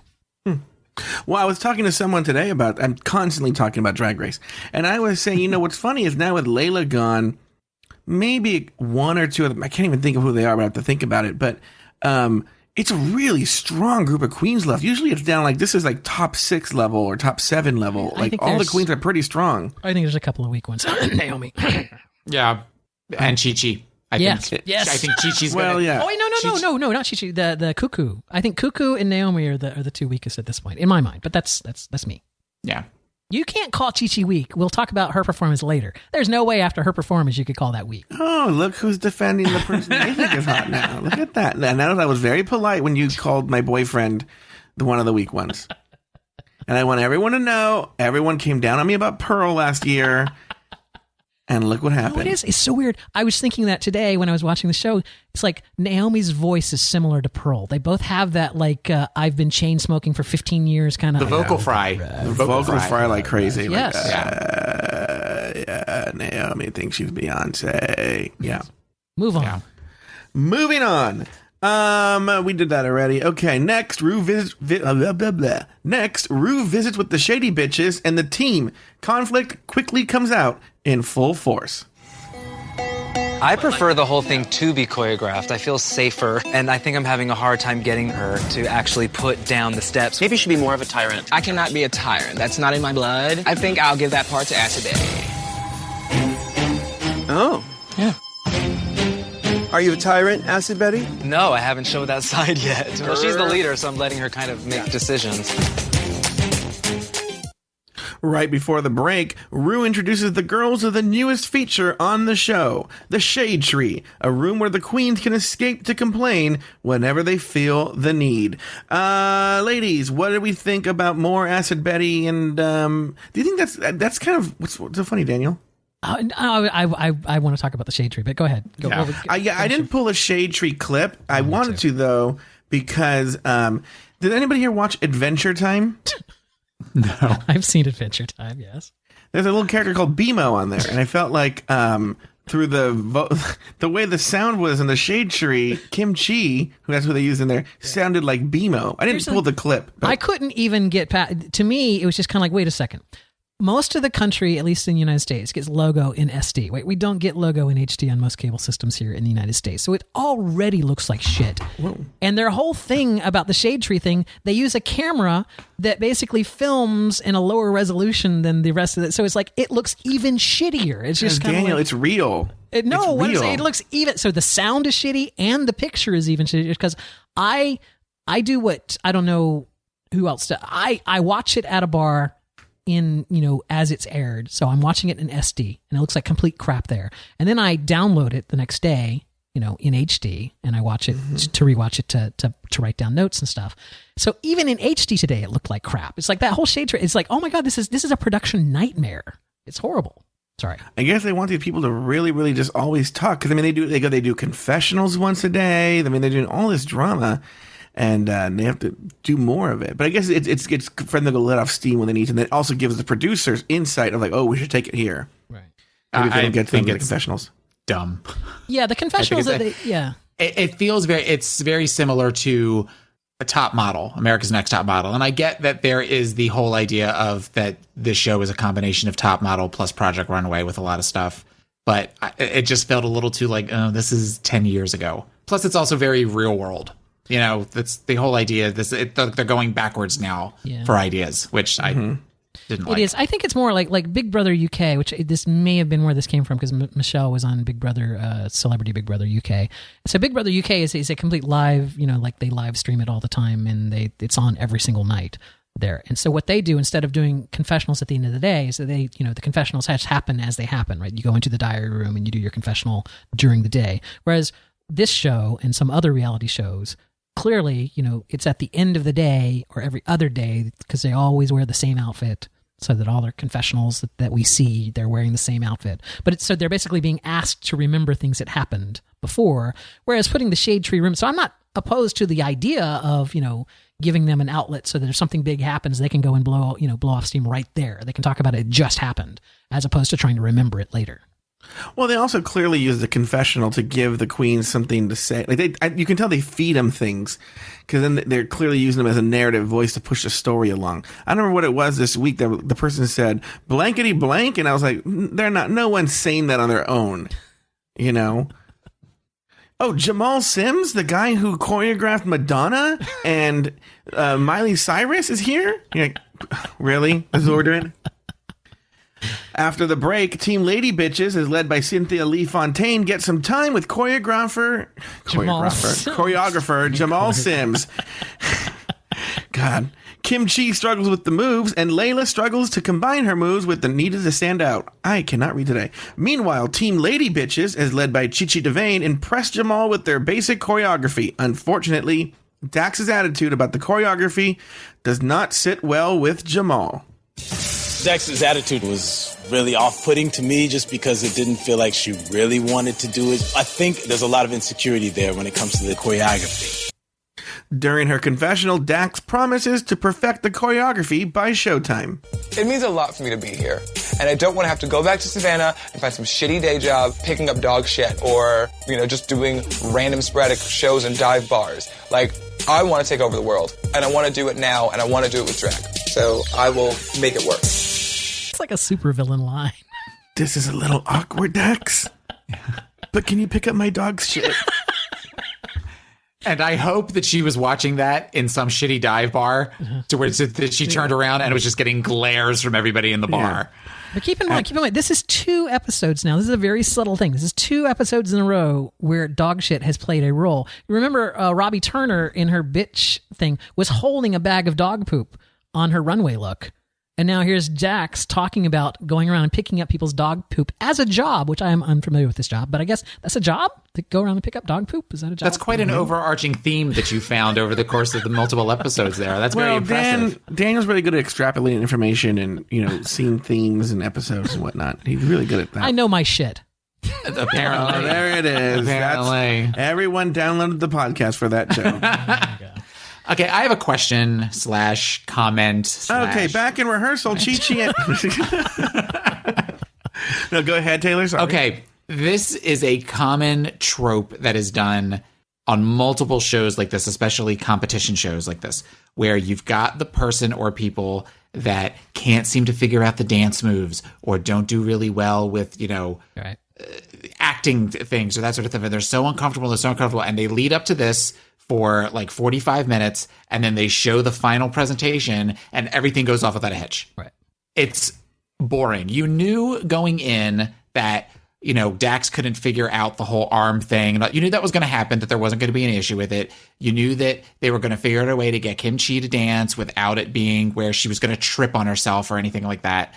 Well, I was talking to someone today I'm constantly talking about Drag Race. And I was saying, what's funny is now with Layla gone, maybe one or two of them, I can't even think of who they are, but I have to think about it. But it's a really strong group of queens left. Usually it's down this is top 6 level or top 7 level. All the queens are pretty strong. I think there's a couple of weak ones. Naomi. Yeah. And Chi-Chi. Yes. I think Chi-Chi's yeah. Oh wait, no, not Chi-Chi. The Cuckoo. I think Cuckoo and Naomi are the two weakest at this point in my mind. But that's me. Yeah. You can't call Chi-Chi weak. We'll talk about her performance later. There's no way after her performance you could call that weak. Oh, look who's defending the person they think is hot now. Look at that. And I was very polite when you called my boyfriend one of the weak ones. And I want everyone to know, everyone came down on me about Pearl last year. And look what happened. It's so weird. I was thinking that today when I was watching the show. It's like Naomi's voice is similar to Pearl. They both have that I've been chain smoking for 15 years kind of. The vocal fry. The vocal fry like crazy. Yes. Yeah, Naomi thinks she's Beyonce. Yeah. Move on. Yeah. Moving on. We did that already. Okay, next, Rue visits with the Shady Bitches and the team. Conflict quickly comes out in full force. I prefer the whole thing to be choreographed. I feel safer, and I think I'm having a hard time getting her to actually put down the steps. Maybe you should be more of a tyrant. I cannot be a tyrant. That's not in my blood. I think I'll give that part to Acid Betty. Oh. Yeah. Are you a tyrant, Acid Betty? No, I haven't showed that side yet. Well, she's the leader, so I'm letting her kind of make decisions. Right before the break, Rue introduces the girls of the newest feature on the show, the Shade Tree, a room where the queens can escape to complain whenever they feel the need. Ladies, what do we think about more Acid Betty? And do you think that's kind of what's so funny, Daniel? I want to talk about the Shade Tree, but go ahead. I didn't pull a Shade Tree clip. I wanted to though, because did anybody here watch Adventure Time? No. I've seen Adventure Time, yes. There's a little character called BMO on there, and I felt like through the way the sound was in the Shade Tree, Kim Chi, who that's who they used in there, sounded like BMO. I didn't pull the clip. I couldn't even get past. To me, it was just kind of like, wait a second. Most of the country, at least in the United States, gets logo in SD. Wait, we don't get logo in HD on most cable systems here in the United States. So it already looks like shit. Whoa. And their whole thing about the Shade Tree thing, they use a camera that basically films in a lower resolution than the rest of it. So it's like, it looks even shittier. It's just kind of Daniel, like, it's real. It looks even. So the sound is shitty and the picture is even shittier because I do what, I don't know who else does. I watch it at a bar in, as it's aired. So I'm watching it in SD and it looks like complete crap there. And then I download it the next day, in HD, and I watch it to rewatch it to write down notes and stuff. So even in HD today, it looked like crap. It's like that whole Shade Tree. It's like, oh my God, this is a production nightmare. It's horrible. Sorry. I guess they want these people to really, really just always talk. Cause they do confessionals once a day. They're doing all this drama. And they have to do more of it. But I guess it's for them to let off steam when they need to. And it also gives the producers insight of we should take it here. Right. Maybe they don't get things like confessionals. Dumb. Yeah, the confessionals. It feels it's very similar to a Top Model, America's Next Top Model. And I get that there is the whole idea of that this show is a combination of Top Model plus Project Runway with a lot of stuff. But it just felt a little too this is 10 years ago. Plus, it's also very real world. That's the whole idea. They're going backwards now for ideas, which I didn't like. It is. I think it's more like Big Brother UK, which this may have been where this came from because Michelle was on Big Brother, Celebrity Big Brother UK. So Big Brother UK is a complete live, they live stream it all the time and it's on every single night there. And so what they do instead of doing confessionals at the end of the day is that they, the confessionals happen as they happen, right? You go into the diary room and you do your confessional during the day. Whereas this show and some other reality shows, clearly, it's at the end of the day or every other day because they always wear the same outfit so that all their confessionals that we see, they're wearing the same outfit. But so they're basically being asked to remember things that happened before, whereas putting the Shade Tree room. So I'm not opposed to the idea of, giving them an outlet so that if something big happens, they can go and blow off steam right there. They can talk about it just happened, as opposed to trying to remember it later. Well, they also clearly use the confessional to give the queens something to say. Like you can tell they feed them things, because then they're clearly using them as a narrative voice to push the story along. I don't remember what it was this week that the person said blankety blank, and I was like, they're not. No one's saying that on their own, Oh, Jamal Sims, the guy who choreographed Madonna and Miley Cyrus, is here? You're like, really? This is what we're doing? After the break, Team Lady Bitches is led by Cynthia Lee Fontaine. Get some time with choreographer Jamal Sims. God. Kim Chi struggles with the moves, and Layla struggles to combine her moves with the needed to stand out. I cannot read today. Meanwhile, Team Lady Bitches, as led by Chichi DeVane, impress Jamal with their basic choreography. Unfortunately, Dax's attitude about the choreography does not sit well with Jamal. Dax's attitude was really off-putting to me just because it didn't feel like she really wanted to do it. I think there's a lot of insecurity there when it comes to the choreography. During her confessional, Dax promises to perfect the choreography by showtime. It means a lot for me to be here, and I don't want to have to go back to Savannah and find some shitty day job picking up dog shit or, just doing random sporadic shows and dive bars. Like, I want to take over the world, and I want to do it now, and I want to do it with drag. So I will make it work. It's like a supervillain line. This is a little awkward, Dax, but can you pick up my dog's shit? And I hope that she was watching that in some shitty dive bar to where she turned around and it was just getting glares from everybody in the bar. But keep in mind, this is 2 episodes now. This is a very subtle thing. This is 2 episodes in a row where dog shit has played a role. Remember, Robbie Turner in her bitch thing was holding a bag of dog poop on her runway look. And now here's Dax talking about going around and picking up people's dog poop as a job, which I am unfamiliar with this job, but I guess that's a job to go around and pick up dog poop. Is that a job? That's quite an overarching theme that you found over the course of the multiple episodes there. That's very impressive. Daniel's really good at extrapolating information and, seeing themes and episodes and whatnot. He's really good at that. I know my shit. Apparently. Oh, there it is. Apparently. Everyone downloaded the podcast for that joke. Okay, I have a question / comment. Okay, back in rehearsal, Chi-Chi. No, go ahead, Taylor. Sorry. Okay, this is a common trope that is done on multiple shows like this, especially competition shows like this, where you've got the person or people that can't seem to figure out the dance moves or don't do really well with, acting things or that sort of thing. And they're so uncomfortable, and they lead up to this for like 45 minutes, and then they show the final presentation, and everything goes off without a hitch. Right. It's boring. You knew going in that, Dax couldn't figure out the whole arm thing. You knew that was going to happen, that there wasn't going to be an issue with it. You knew that they were going to figure out a way to get Kim Chi to dance without it being where she was going to trip on herself or anything like that.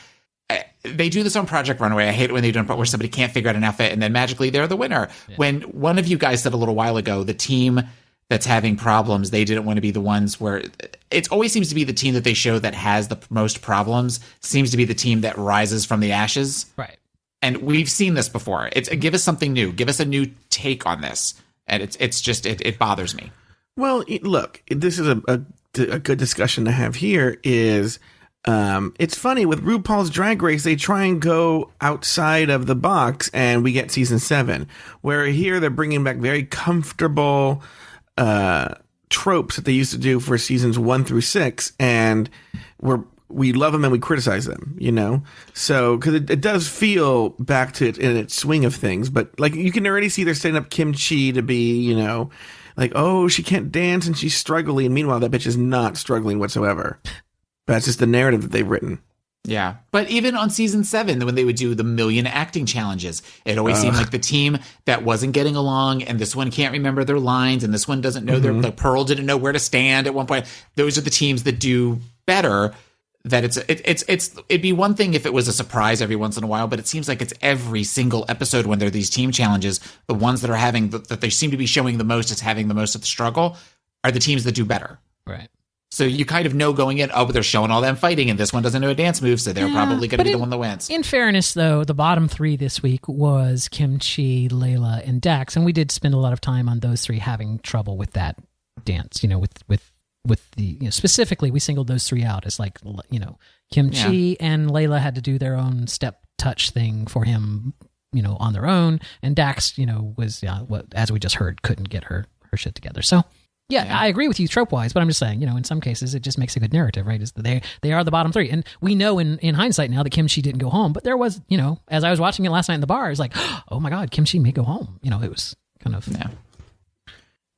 They do this on Project Runway. I hate it when they do it where somebody can't figure out an outfit, and then magically they're the winner. Yeah. When one of you guys said a little while ago, the team that's having problems, they didn't want to be the ones where it always seems to be the team that they show that has the most problems seems to be the team that rises from the ashes. Right. And we've seen this before. It's give us something new. Give us a new take on this. And it bothers me. Well, look, this is a good discussion to have here is it's funny with RuPaul's Drag Race, they try and go outside of the box and we get season 7, where here they're bringing back very comfortable tropes that they used to do for seasons 1 through 6, and we love them and we criticize them, so because it does feel back to it in its swing of things, but like you can already see they're setting up Kim Chi to be, like, oh, she can't dance and she's struggling, and meanwhile that bitch is not struggling whatsoever. That's just the narrative that they've written. Yeah. But even on season 7, when they would do the million acting challenges, it always seemed like the team that wasn't getting along, and this one can't remember their lines, and this one doesn't know the Pearl didn't know where to stand at one point. Those are the teams that do better. That it'd be one thing if it was a surprise every once in a while, but it seems like it's every single episode when there are these team challenges, the ones that are having that they seem to be showing the most as having the most of the struggle are the teams that do better. Right. So you kind of know going in, oh, but they're showing all them fighting, and this one doesn't know a dance move, so they're probably going to be the one that wins. In fairness, though, the bottom three this week was Kimchi, Layla, and Dax, and we did spend a lot of time on those three having trouble with that dance. With the specifically, we singled those three out as like Kimchi and Layla had to do their own step touch thing for him, on their own, and Dax, was as we just heard, couldn't get her shit together. So. Yeah, I agree with you trope-wise, but I'm just saying, in some cases, it just makes a good narrative, right? Is that they are the bottom three. And we know in hindsight now that Kimchi didn't go home, but there was, as I was watching it last night in the bar, I was like, oh my God, Kimchi may go home. It was kind of... Yeah.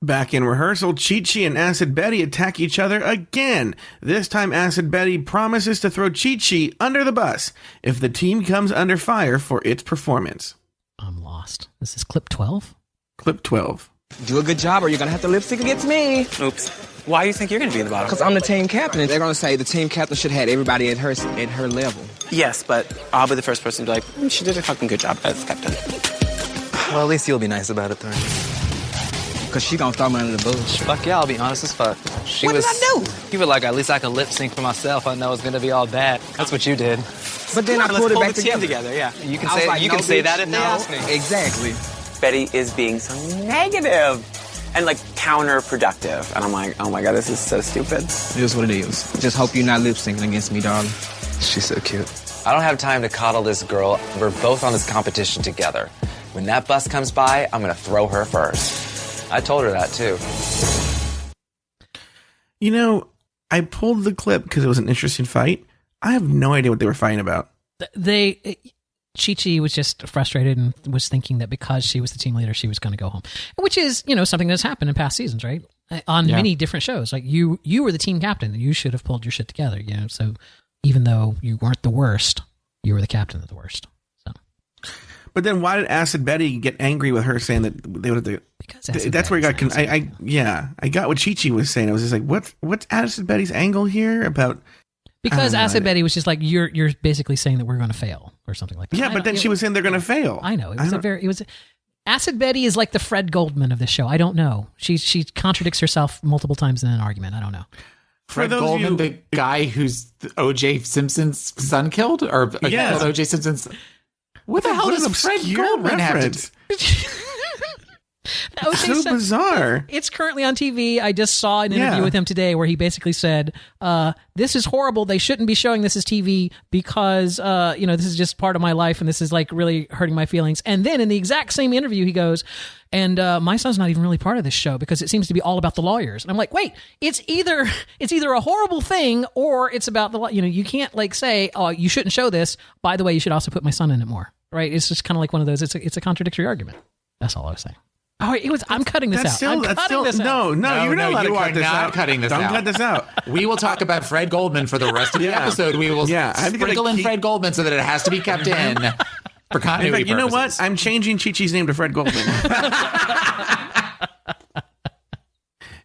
Back in rehearsal, Chi-Chi and Acid Betty attack each other again. This time, Acid Betty promises to throw Chi-Chi under the bus if the team comes under fire for its performance. I'm lost. This is clip 12? Clip 12. Do a good job or you're going to have to lip sync against me. Oops. Why do you think you're going to be in the bottom? Because I'm the team captain. And they're going to say the team captain should have had everybody at her level. Yes, but I'll be the first person to be like, she did a fucking good job as captain. Well, at least you'll be nice about it, then. Because she going to throw me under the bus. Fuck yeah, I'll be honest as fuck. What did I do? You were like, at least I can lip sync for myself. I know it's going to be all bad. That's what you did. But then I pulled it back together. Yeah. You can say, like, say that if they ask me. Exactly. Betty is being so negative. And like counterproductive. And I'm like, oh my God, this is so stupid. It is what it is. Just hope you're not lip syncing against me, darling. She's so cute. I don't have time to coddle this girl. We're both on this competition together. When that bus comes by, I'm going to throw her first. I told her that too. I pulled the clip because it was an interesting fight. I have no idea what they were fighting about. Chi-Chi was just frustrated and was thinking that because she was the team leader, she was going to go home, which is, something that's happened in past seasons, right? On many different shows. Like you were the team captain and you should have pulled your shit together, So even though you weren't the worst, you were the captain of the worst. So. But then why did Acid Betty get angry with her saying that they would have to... Because that's where he got... I got what Chi-Chi was saying. I was just like, what's Acid Betty's angle here about... Because Acid Betty was just like, you're basically saying that we're going to fail or something like that. Yeah, but then she was saying they're going to fail. I know. Acid Betty is like the Fred Goldman of this show. I don't know. She contradicts herself multiple times in an argument. I don't know. Fred Goldman, the guy who's O.J. Simpson's son killed? Or killed O.J. Simpson's... What the hell does Fred Goldman have to... So bizarre. It's currently on TV. I just saw an interview with him today where he basically said, this is horrible. They shouldn't be showing this as TV because, this is just part of my life and this is like really hurting my feelings. And then in the exact same interview, he goes, and my son's not even really part of this show because it seems to be all about the lawyers. And I'm like, wait, it's either a horrible thing or it's about the, you can't like say, oh, you shouldn't show this. By the way, you should also put my son in it more. Right. It's just kind of like one of those. It's a contradictory argument. That's all I was saying. Oh, it was. I'm cutting this out. No, you're not cutting this out. Don't cut this out. We will talk about Fred Goldman for the rest of the episode. We will sprinkle in Fred Goldman so that it has to be kept in for continuity purposes. You know what? I'm changing Chi-Chi's name to Fred Goldman.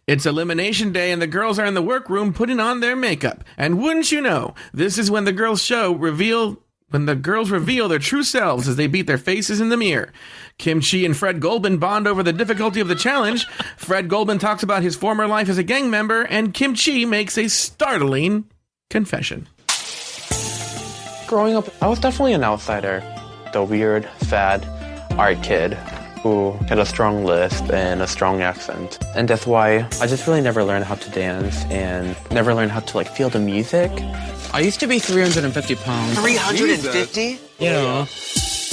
It's elimination day and the girls are in the workroom putting on their makeup. And wouldn't you know, this is when the girls reveal their true selves as they beat their faces in the mirror. Kimchi and Fred Goldman bond over the difficulty of the challenge. Fred Goldman talks about his former life as a gang member, and Kimchi makes a startling confession. Growing up, I was definitely an outsider. The weird, fat art kid who had a strong lisp and a strong accent. And that's why I just really never learned how to dance and never learned how to feel the music. I used to be 350 pounds. 350? Yeah.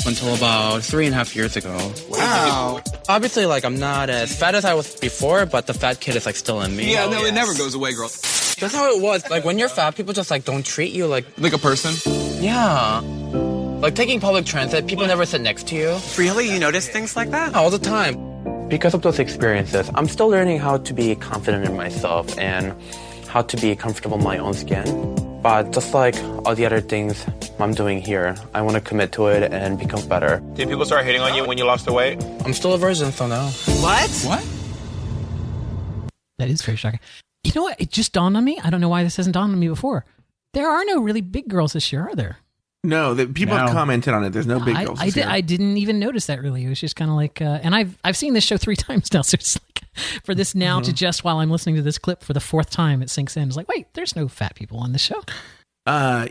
Until about 3.5 years ago. Wow. Obviously, I'm not as fat as I was before, but the fat kid is, still in me. Yeah, it never goes away, girl. That's how it was. When you're fat, people just, don't treat you like a person? Yeah. Taking public transit, people never sit next to you. Really? You notice things like that? All the time. Because of those experiences, I'm still learning how to be confident in myself and how to be comfortable in my own skin. But just like all the other things I'm doing here, I want to commit to it and become better. Did people start hitting on you when you lost the weight? I'm still a virgin, so no. What? That is very shocking. You know what? It just dawned on me. I don't know why this hasn't dawned on me before. There are no really big girls this year, are there? No, people have commented on it. There's no big girls this year. I didn't even notice that really. It was just kind of and I've seen this show 3 times now, so it's for this now to just while I'm listening to this clip for the fourth time, it sinks in. It's like, wait, there's no fat people on this show. I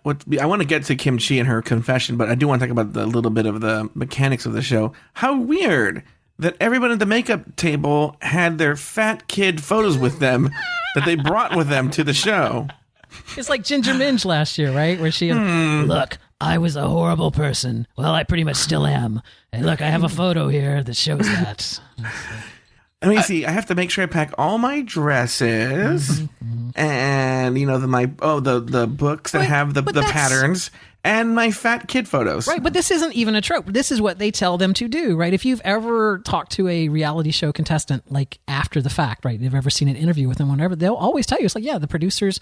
want to get to Kim Chi and her confession, but I do want to talk about the little bit of the mechanics of the show. How weird that everyone at the makeup table had their fat kid photos with them that they brought with them to the show. It's like Ginger Minge last year, right? Where she, look, I was a horrible person. Well, I pretty much still am. And look, I have a photo here that shows that. Let me see. I have to make sure I pack all my dresses and, the books that have the patterns and my fat kid photos. Right, but this isn't even a trope. This is what they tell them to do, right? If you've ever talked to a reality show contestant, like after the fact, right? You've ever seen an interview with them, whatever, they'll always tell you, it's like, yeah, the producers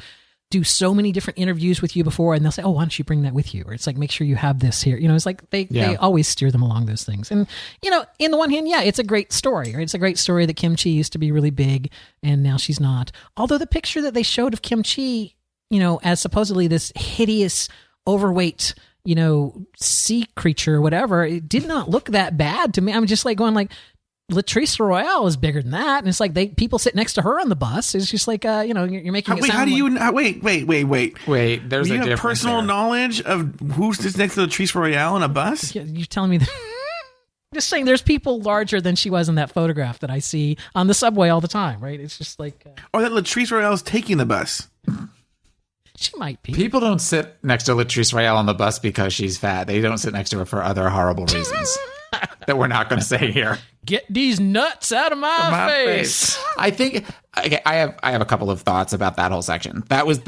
do so many different interviews with you before, and they'll say, oh, why don't you bring that with you? Or it's like, make sure you have this here. It's like they always steer them along those things. And, in the one hand, yeah, it's a great story. Right? It's a great story that Kim Chi used to be really big, and now she's not. Although the picture that they showed of Kim Chi, as supposedly this hideous, overweight, sea creature or whatever, it did not look that bad to me. I'm just like going like, Latrice Royale is bigger than that, and it's like people sit next to her on the bus. It's just like you're making. Wait, how do you? Wait. There's do a you have difference personal there. knowledge of who sits next to Latrice Royale on a bus? You're telling me that? Just saying, there's people larger than she was in that photograph that I see on the subway all the time. Right? It's just like, or that Latrice Royale is taking the bus. She might be. People don't sit next to Latrice Royale on the bus because she's fat. They don't sit next to her for other horrible reasons that we're not going to say here. Get these nuts out of my face. I think I have a couple of thoughts about that whole section. That was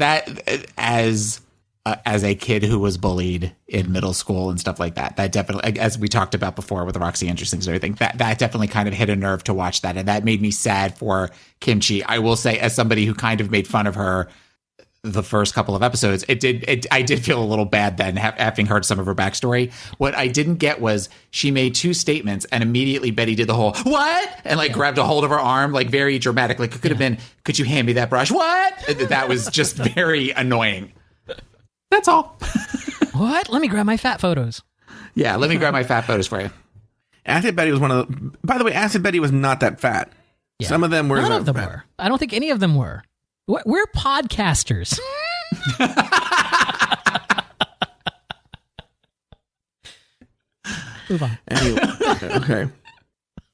as a kid who was bullied in middle school and stuff like that. That definitely, as we talked about before with the Roxy Andrews things and everything, that definitely kind of hit a nerve to watch that, and that made me sad for Kim Chi. I will say, as somebody who kind of made fun of her the first couple of episodes, I did feel a little bad then having heard some of her backstory. What I didn't get was she made two statements and immediately Betty did the whole what and grabbed a hold of her arm very dramatic. Like it could have been, could you hand me that brush? What? That was just very annoying. That's all. What? Let me grab my fat photos. Yeah, let me grab my fat photos for you. Acid Betty was one of the. By the way, Acid Betty was not that fat. Yeah. Some of them were. None of them were. I don't think any of them were. We're podcasters. Move on. Anyway, okay.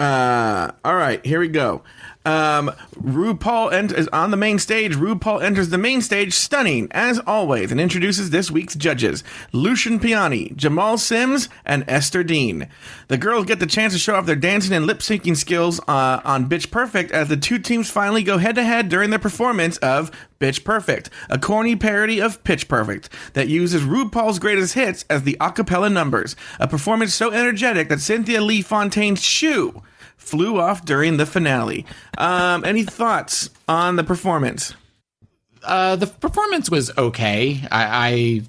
All right, here we go. RuPaul is on the main stage. RuPaul enters the main stage stunning, as always, and introduces this week's judges, Lucian Piani, Jamal Sims, and Esther Dean. The girls get the chance to show off their dancing and lip-syncing skills on Bitch Perfect as the two teams finally go head-to-head during their performance of Bitch Perfect, a corny parody of Pitch Perfect that uses RuPaul's greatest hits as the a cappella numbers, a performance so energetic that Cynthia Lee Fontaine's shoe flew off during the finale. Any thoughts on the performance? The performance was okay. I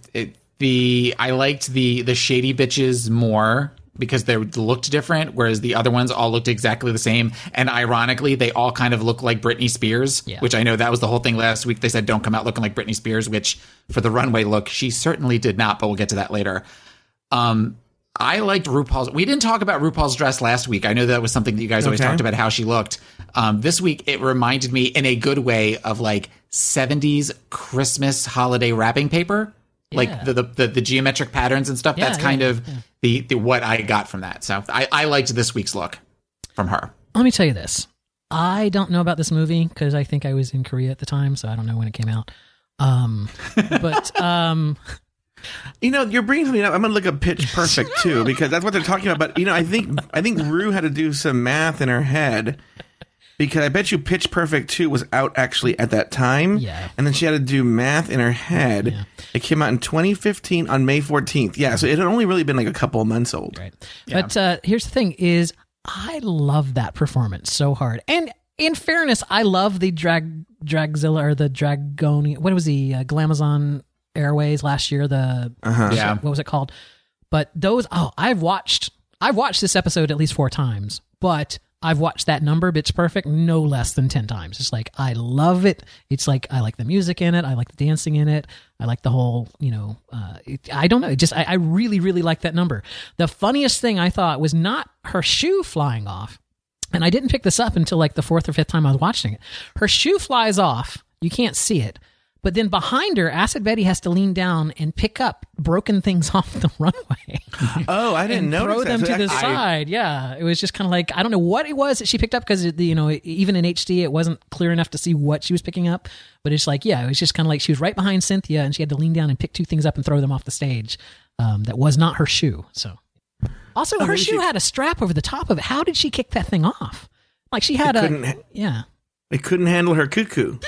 liked the shady bitches more because they looked different, whereas the other ones all looked exactly the same. And ironically, they all kind of look like Britney Spears, which I know that was the whole thing last week. They said don't come out looking like Britney Spears, which for the runway look, she certainly did not, but we'll get to that later. I liked RuPaul's. We didn't talk about RuPaul's dress last week. I know that was something that you guys always talked about, how she looked. This week, it reminded me in a good way of 70s Christmas holiday wrapping paper. Like the geometric patterns and stuff. That's kind of the what I got from that. So I liked this week's look from her. Let me tell you this. I don't know about this movie because I think I was in Korea at the time, so I don't know when it came out. You're bringing something up. I'm going to look up Pitch Perfect too, because that's what they're talking about. But I think Rue had to do some math in her head, because I bet you Pitch Perfect 2 was out actually at that time. Yeah. And then she had to do math in her head. Yeah. It came out in 2015 on May 14th. Yeah. So it had only really been a couple of months old. Right. Yeah. But here's the thing is I love that performance so hard. And in fairness, I love the Dragzilla or the Dragoni. What was the Glamazon Airways last year? What was it called? But those, I've watched this episode at least 4 times, but I've watched that number, Bitch Perfect, no less than 10 times. It's like, I love it. It's like, I like the music in it. I like the dancing in it. I like the whole, I don't know. I really, really like that number. The funniest thing I thought was not her shoe flying off. And I didn't pick this up until like the fourth or fifth time I was watching it. Her shoe flies off. You can't see it. But then behind her, Acid Betty has to lean down and pick up broken things off the runway. Oh, I didn't notice throw them that. to the side. Yeah, it was just kind of like, I don't know what it was that she picked up because, even in HD, it wasn't clear enough to see what she was picking up. But it's like, yeah, it was just kind of like she was right behind Cynthia and she had to lean down and pick two things up and throw them off the stage. That was not her shoe. So, also, her shoe had a strap over the top of it. How did she kick that thing off? Like she had yeah. It couldn't handle her cuckoo.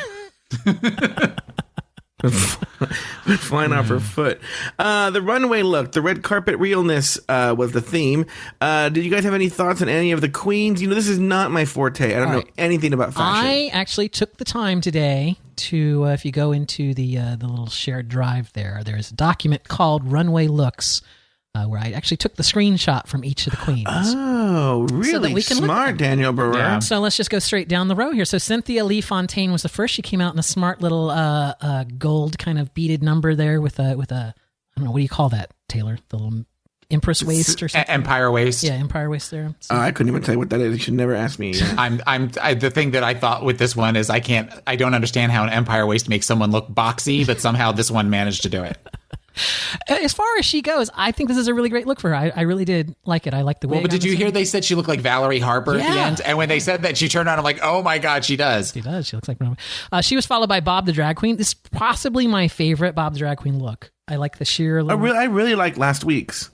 Flying off her foot. The runway look, the red carpet realness was the theme. Did you guys have any thoughts on any of the queens? This is not my forte. I don't know anything about fashion. I actually took the time today to, if you go into the little shared drive there's a document called Runway Looks, where I actually took the screenshot from each of the queens. Oh, really? So that we can smart, Daniel Barrer. Yeah. So let's just go straight down the row here. So Cynthia Lee Fontaine was the first. She came out in a smart little gold kind of beaded number there with a I don't know, what do you call that, Taylor? The little Empress waist or something? Empire waist. Yeah, Empire waist there. So. I couldn't even tell you what that is. You should never ask me. The thing that I thought with this one is I don't understand how an Empire waist makes someone look boxy, but somehow this one managed to do it. As far as she goes, I think this is a really great look for her. I really did like it. I like the wig. Well, but did you hear they said she looked like Valerie Harper at the end? And when they said that, she turned on, I'm like, oh my God, she does. She does. She looks like she was followed by Bob the Drag Queen. This is possibly my favorite Bob the Drag Queen look. I like the sheer look. I really like last week's.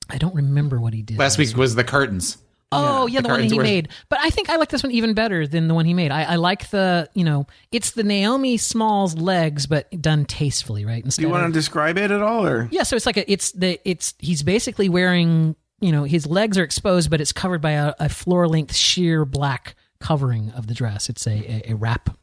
I don't remember what he did. Last week was the curtains. Oh, yeah, the one that he made. But I think I like this one even better than the one he made. I like it's the Naomi Smalls legs, but done tastefully, right? Do you want to describe it at all? Or? Yeah, so it's like he's basically wearing, his legs are exposed, but it's covered by a floor-length sheer black covering of the dress. It's a wrap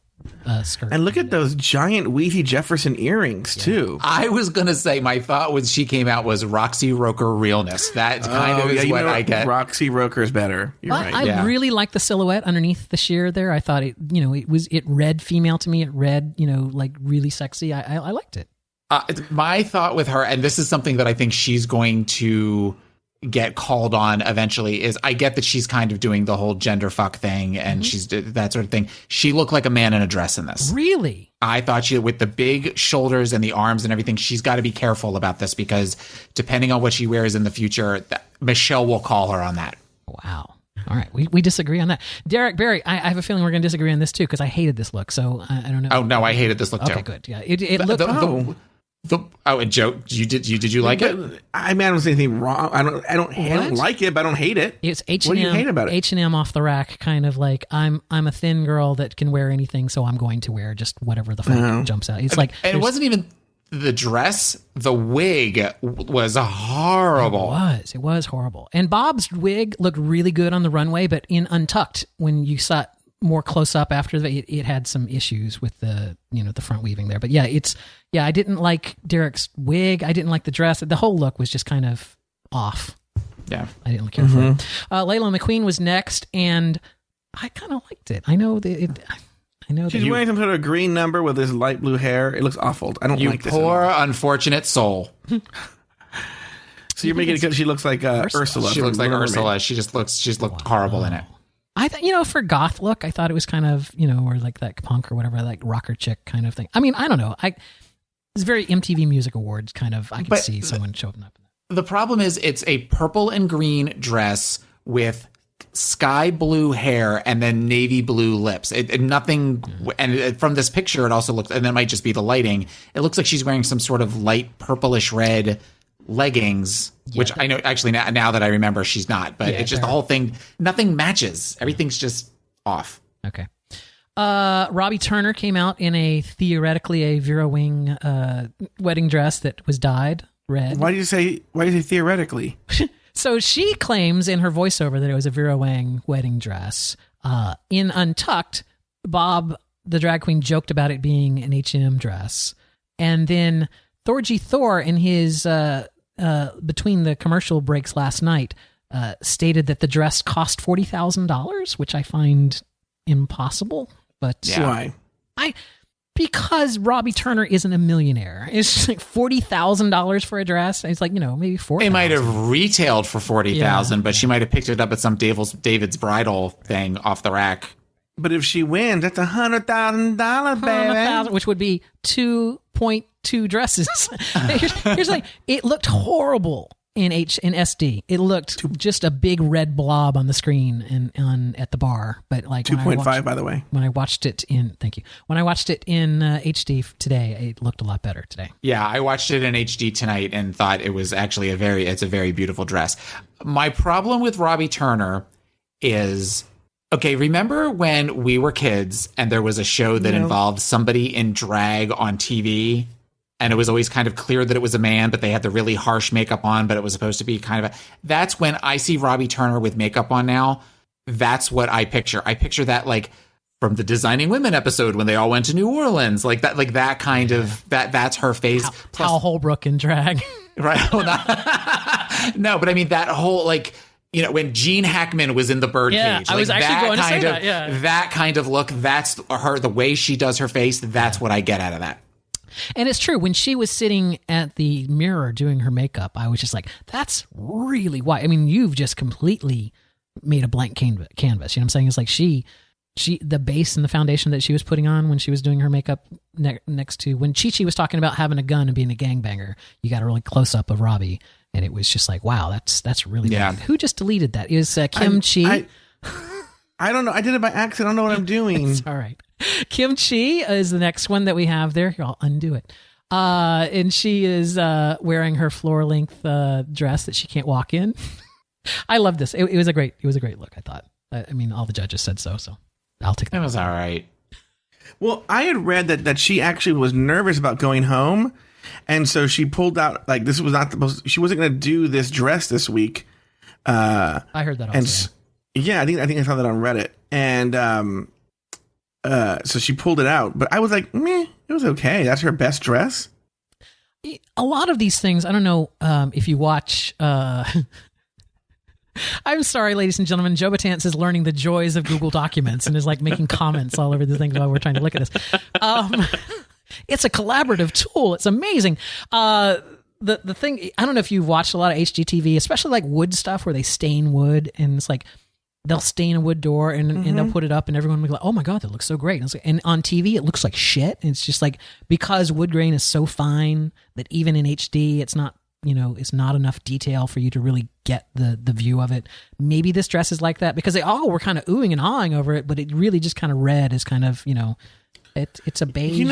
skirt. And look at those giant Weezy Jefferson earrings, too. I was going to say, my thought when she came out was Roxy Roker realness. That kind of is what I get. Roxy Roker's better. You're right. I really like the silhouette underneath the sheer there. I thought it read female to me. It read, like really sexy. I liked it. My thought with her, and this is something that I think she's going to get called on eventually, is I get that she's kind of doing the whole gender fuck thing and she's that sort of thing. She looked like a man in a dress in this. Really? I thought with the big shoulders and the arms and everything, she's got to be careful about this because depending on what she wears in the future, Michelle will call her on that. Wow. All right. We disagree on that. Derek Barry, I have a feeling we're going to disagree on this too because I hated this look. So I don't know. Oh, no, I hated this look too. Okay, good. Yeah. It looked... And Joe, did you like it? I don't see anything wrong. I don't like it, but I don't hate it. It's H&M. What do you hate about it? H&M off the rack, kind of like I'm a thin girl that can wear anything, so I'm going to wear just whatever the fuck jumps out. It's like, and it wasn't even the dress. The wig was horrible. It was horrible. And Bob's wig looked really good on the runway, but in Untucked, when you saw it more close up after it had some issues with the the front weaving there. But I didn't like Derek's wig. I didn't like the dress. The whole look was just kind of off. Yeah, I didn't care for it. Layla McQueen was next, and I kind of liked it. I know she's wearing some sort of green number with this light blue hair. It looks awful. I don't like this. You poor unfortunate soul. So you're making it because she looks like Ursula. She looks like Ursula. She's looked horrible in it. I thought, for goth look, I thought it was kind of, or like that punk or whatever, like rocker chick kind of thing. I mean, I don't know. It's very MTV Music Awards kind of. I could see someone showing up. The problem is it's a purple and green dress with sky blue hair and then navy blue lips. Nothing. And from this picture, it also looks, and that might just be the lighting. It looks like she's wearing some sort of light purplish red leggings, which I know actually now that I remember she's not, but it's just the whole thing. Nothing matches. Everything's just off. Okay. Robbie Turner came out in theoretically a Vera Wing wedding dress that was dyed red. Why do you say theoretically? So she claims in her voiceover that it was a Vera Wang wedding dress. In Untucked, Bob, the drag queen, joked about it being an H&M dress. And then Thorgy Thor, in his between the commercial breaks last night, stated that the dress cost $40,000, which I find impossible. But why? Because Robbie Turner isn't a millionaire. It's just like $40,000 for a dress. It's like, maybe $4,000. It might have retailed for $40,000, but she might have picked it up at some David's Bridal thing off the rack. But if she wins, that's $100,000, baby. Which would be 2.2 dresses. Here's the thing. It looked horrible in SD. It looked just a big red blob on the screen and at the bar. But like 2.5, by the way. When I watched it in HD today, it looked a lot better today. Yeah, I watched it in HD tonight and thought it was actually it's a very beautiful dress. My problem with Robbie Turner is, okay, remember when we were kids and there was a show that involved somebody in drag on TV? And it was always kind of clear that it was a man, but they had the really harsh makeup on, but it was supposed to be kind of that's when I see Robbie Turner with makeup on now. That's what I picture. I picture that like from the Designing Women episode when they all went to New Orleans, like that kind of, that's her face. Hal Holbrook in drag. Right. No, but I mean that whole like, when Gene Hackman was in the Birdcage, I was actually going to say that. Yeah. That kind of look, that's her, the way she does her face, that's what I get out of that. And it's true. When she was sitting at the mirror doing her makeup, I was just like, that's really why. I mean, you've just completely made a blank canvas. You know what I'm saying? It's like she the base and the foundation that she was putting on when she was doing her makeup next to when Chi-Chi was talking about having a gun and being a gangbanger, you got a really close up of Robbie. And it was just like, wow, that's really weird. Who just deleted that? It was Kim Chi. I don't know. I did it by accident. I don't know what I'm doing. It's all right. Kim Chi is the next one that we have there. Here, I'll undo it. And she is wearing her floor-length dress that she can't walk in. I love this. It was a great look, I thought. I mean, all the judges said so I'll take that. It was all right. Well, I had read that she actually was nervous about going home, and so she pulled out, like, this was not she wasn't going to do this dress this week. I heard that also. Yeah, I think I saw that on Reddit. And so she pulled it out, but I was like, meh, it was okay. That's her best dress. A lot of these things, I don't know if you watch. I'm sorry, ladies and gentlemen. Joe Batance is learning the joys of Google Documents and is like making comments all over the thing while we're trying to look at this. It's a collaborative tool. It's amazing. The thing, I don't know if you've watched a lot of HGTV, especially like wood stuff where they stain wood, and it's like they'll stain a wood door and they'll put it up and everyone will be like, oh my God, that looks so great. And on TV, it looks like shit. And it's just like, because wood grain is so fine that even in HD, it's not, it's not enough detail for you to really get the view of it. Maybe this dress is like that because they all were kind of oohing and ahhing over it, but it really just kind of read as kind of, it's a beige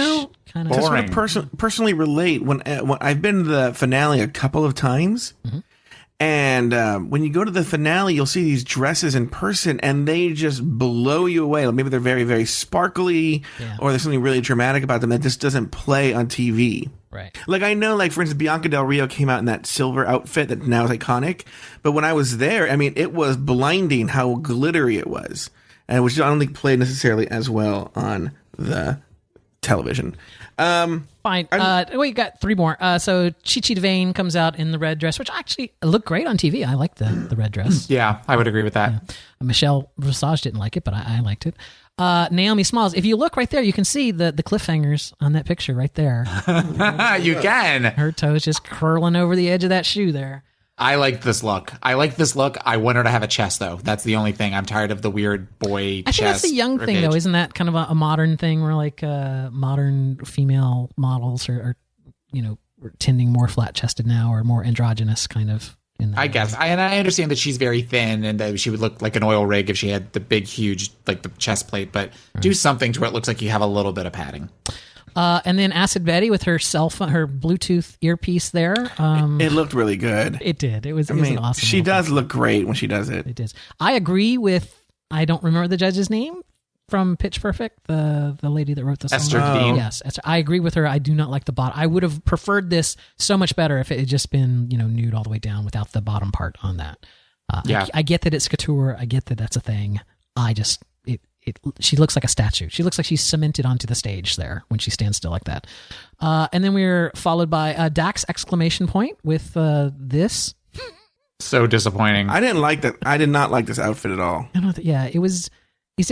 kind of. Just want to personally relate when I've been to the finale a couple of times. Mm-hmm. And when you go to the finale, you'll see these dresses in person, and they just blow you away. Like maybe they're very, very sparkly, or there's something really dramatic about them that just doesn't play on TV. Right. Like I know, like for instance, Bianca Del Rio came out in that silver outfit that now is iconic. But when I was there, I mean, it was blinding how glittery it was, and which I don't think played necessarily as well on the television. Fine. We got three more. So Chi-Chi DeVayne comes out in the red dress, which actually looked great on TV. I liked the red dress. Yeah, I would agree with that. Yeah. Michelle Visage didn't like it, but I liked it. Naomi Smalls. If you look right there, you can see the cliffhangers on that picture right there. You can. Her toes just curling over the edge of that shoe there. I like this look. I want her to have a chest, though. That's the only thing. I'm tired of the weird boy chest. I think that's a young thing, though. Isn't that kind of a modern thing where, like, modern female models are tending more flat-chested now or more androgynous kind of? I guess. I understand that she's very thin and that she would look like an oil rig if she had the big, huge, like, the chest plate. But do something to where it looks like you have a little bit of padding. And then Acid Betty with her cell phone, her Bluetooth earpiece there. It looked really good. It did. It was an awesome. She does look great when she does it. It does. I agree with. I don't remember the judge's name from Pitch Perfect. The lady that wrote the song. Esther Dean. Yes, Esther. I agree with her. I do not like the bottom. I would have preferred this so much better if it had just been nude all the way down without the bottom part on that. I get that it's couture. I get that that's a thing. She looks like a statue. She looks like she's cemented onto the stage there when she stands still like that. And then we're followed by Dax exclamation point with this. So disappointing. I didn't like that. I did not like this outfit at all. I don't know. Yeah, it was.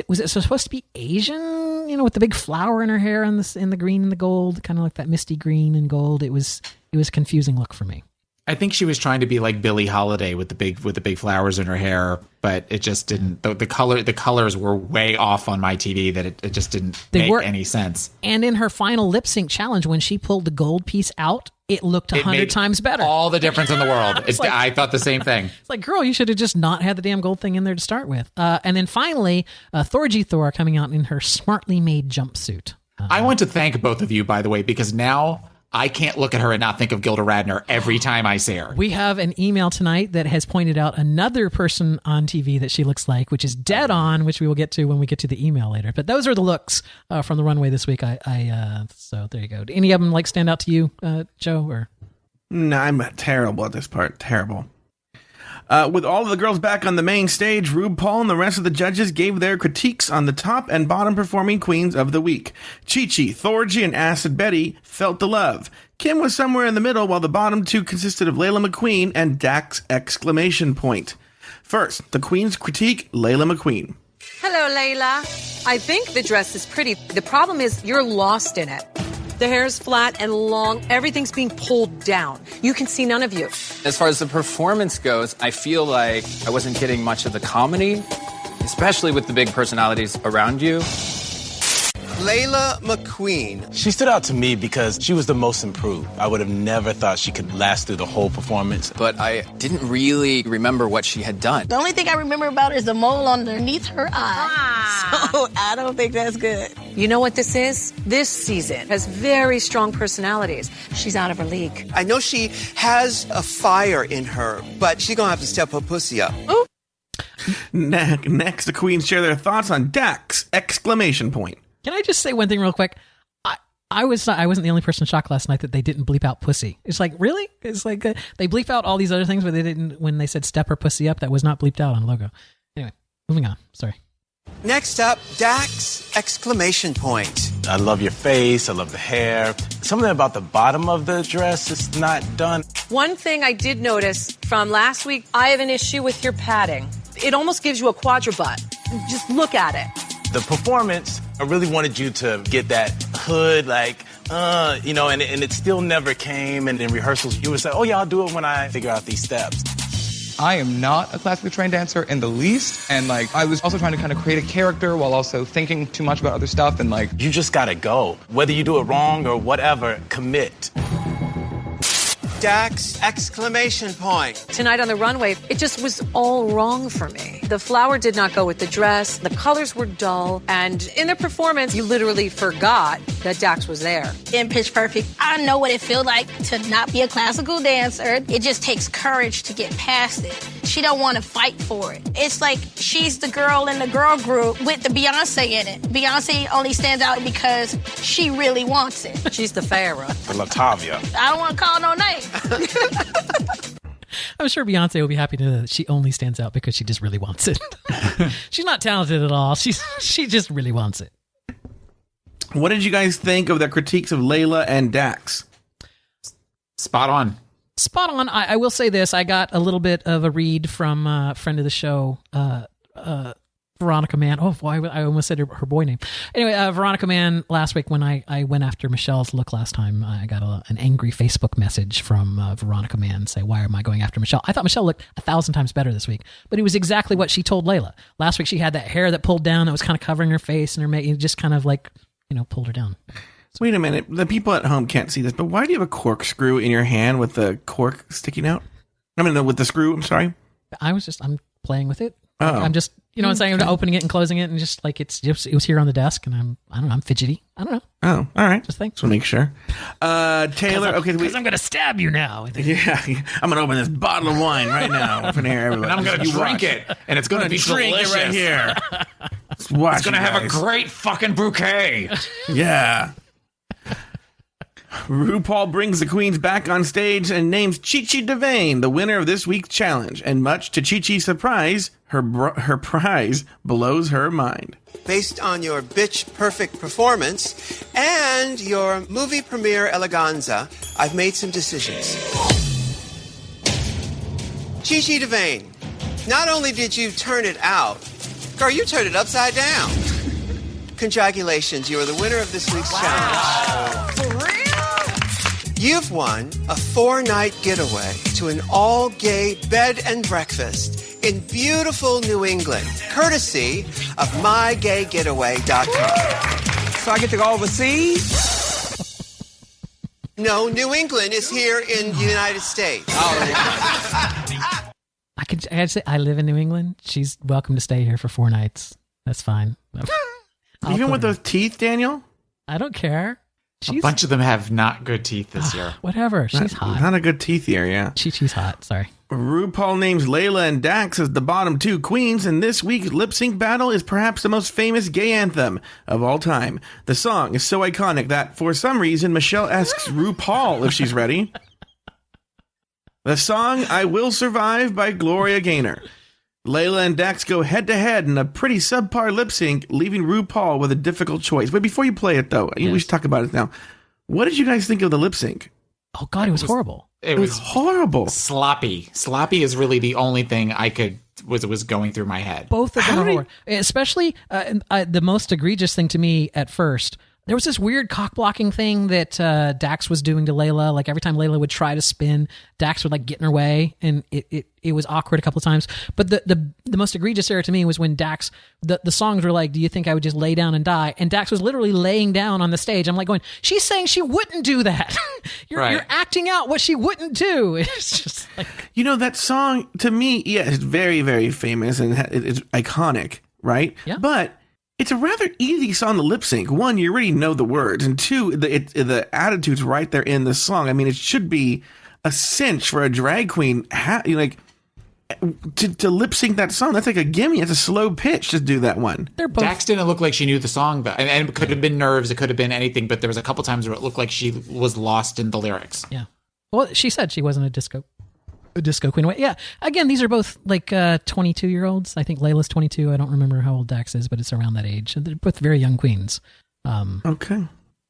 Was it supposed to be Asian with the big flower in her hair and in the green and the gold, kind of like that misty green and gold. It was a confusing look for me. I think she was trying to be like Billie Holiday with the big flowers in her hair, but it just didn't. The colors were way off on my TV that it just didn't make any sense. And in her final lip sync challenge, when she pulled the gold piece out, it looked 100 times better. All the difference in the world. I thought the same thing. It's like, girl, you should have just not had the damn gold thing in there to start with. And then finally, Thor coming out in her smartly made jumpsuit. I want to thank both of you, by the way, because now I can't look at her and not think of Gilda Radner every time I see her. We have an email tonight that has pointed out another person on TV that she looks like, which is dead on, which we will get to when we get to the email later. But those are the looks from the runway this week. So there you go. Do any of them stand out to you, Joe? Or no, I'm terrible at this part. Terrible. With all of the girls back on the main stage, RuPaul and the rest of the judges gave their critiques on the top and bottom performing queens of the week. Chi-Chi, Thorgy, and Acid Betty felt the love. Kim was somewhere in the middle, while the bottom two consisted of Layla McQueen and Dax! First, the queen's critique, Layla McQueen. Hello, Layla. I think the dress is pretty. The problem is you're lost in it. The hair's flat and long. Everything's being pulled down. You can see none of you. As far as the performance goes, I feel like I wasn't getting much of the comedy, especially with the big personalities around you. Layla McQueen. She stood out to me because she was the most improved. I would have never thought she could last through the whole performance. But I didn't really remember what she had done. The only thing I remember about her is the mole underneath her eye. So I don't think that's good. You know what this is? This season has very strong personalities. She's out of her league. I know she has a fire in her, but she's going to have to step her pussy up. Ooh. Next, the queens share their thoughts on Dax! Can I just say one thing real quick? I wasn't the only person shocked last night that they didn't bleep out pussy. It's like, really? It's like they bleep out all these other things, but they didn't, when they said step her pussy up, that was not bleeped out on the logo. Anyway, moving on. Sorry. Next up, Dax! I love your face. I love the hair. Something about the bottom of the dress is not done. One thing I did notice from last week, I have an issue with your padding. It almost gives you a quadrubutt. Just look at it. The performance, I really wanted you to get that hood, and it still never came. And in rehearsals, you would say, oh, yeah, I'll do it when I figure out these steps. I am not a classically trained dancer in the least. And, I was also trying to kind of create a character while also thinking too much about other stuff. And, you just got to go. Whether you do it wrong or whatever, commit. Dax! Tonight on the runway, it just was all wrong for me. The flower did not go with the dress, the colors were dull, and in the performance, you literally forgot that Dax was there. In Pitch Perfect, I know what it feels like to not be a classical dancer. It just takes courage to get past it. She don't want to fight for it. It's like she's the girl in the girl group with the Beyonce in it. Beyonce only stands out because she really wants it. She's the Pharaoh. The Latavia. I don't want to call no name. I'm sure Beyonce will be happy to know that she only stands out because she just really wants it. She's not talented at all. She just really wants it. What did you guys think of the critiques of Layla and Dax? Spot on. I will say this. I got a little bit of a read from a friend of the show, Veronica Mann. Oh, boy, I almost said her boy name. Anyway, Veronica Mann, last week when I went after Michelle's look last time, I got an angry Facebook message from Veronica Mann saying, why am I going after Michelle? I thought Michelle looked 1,000 times better this week, but it was exactly what she told Layla. Last week she had that hair that pulled down that was kind of covering her face and it just kind of pulled her down. Wait a minute. The people at home can't see this, but why do you have a corkscrew in your hand with the cork sticking out? with the screw, I'm sorry. I'm playing with it. Oh. I'm just, I'm saying, I'm opening it and closing it and just it was here on the desk and I'm fidgety. I don't know. Oh, all right. Just think. So make sure. Taylor, okay. Because I'm going to stab you now. Yeah. I'm going to open this bottle of wine right now. Up in here, everybody. And I'm going to drink it. And it's going to be drink delicious. it right here. It's going to have a great fucking bouquet. Yeah. RuPaul brings the queens back on stage and names Chi-Chi DeVayne the winner of this week's challenge. And much to Chi-Chi's surprise, her prize blows her mind. Based on your bitch perfect performance and your movie premiere eleganza, I've made some decisions. Chi-Chi DeVayne, not only did you turn it out, girl, you turned it upside down. Congratulations, you are the winner of this week's challenge. For real? You've won a 4-night getaway to an all-gay bed and breakfast in beautiful New England, courtesy of mygaygetaway.com. So I get to go overseas? No, New England is here in the United States. I could say I live in New England. She's welcome to stay here for 4 nights. That's fine. Even with those teeth, Daniel? I don't care. A bunch of them have not good teeth this year. Whatever. She's hot. Not a good teeth year, yeah. She's hot. Sorry. RuPaul names Layla and Dax as the bottom 2 queens, and this week's lip sync battle is perhaps the most famous gay anthem of all time. The song is so iconic that, for some reason, Michelle asks RuPaul if she's ready. The song I Will Survive by Gloria Gaynor. Layla and Dax go head-to-head in a pretty subpar lip sync, leaving RuPaul with a difficult choice. But before you play it, though, we should talk about it now. What did you guys think of the lip sync? Oh, God, it was horrible. It was horrible. Sloppy. Sloppy is really the only thing was going through my head. Both of them are horrible. Especially the most egregious thing to me at first. There was this weird cock-blocking thing that Dax was doing to Layla. Like, every time Layla would try to spin, Dax would, like, get in her way, and it was awkward a couple of times. But the most egregious error to me was when Dax, the songs were like, do you think I would just lay down and die? And Dax was literally laying down on the stage. I'm like going, she's saying she wouldn't do that. You're acting out what she wouldn't do. It's just like... You know, that song, to me, yeah, it's very, very famous, and it's iconic, right? Yeah. But... it's a rather easy song to lip sync. One, you already know the words, and two, the attitude's right there in the song. I mean, it should be a cinch for a drag queen, to lip sync that song. That's like a gimme. It's a slow pitch to do that one. Dax didn't look like she knew the song, but and it could have been nerves. It could have been anything. But there was a couple times where it looked like she was lost in the lyrics. Yeah. Well, she said she wasn't a disco queen. Yeah. Again, these are both like 22-year-olds. I think Layla's 22. I don't remember how old Dax is, but it's around that age. They're both very young queens. Okay.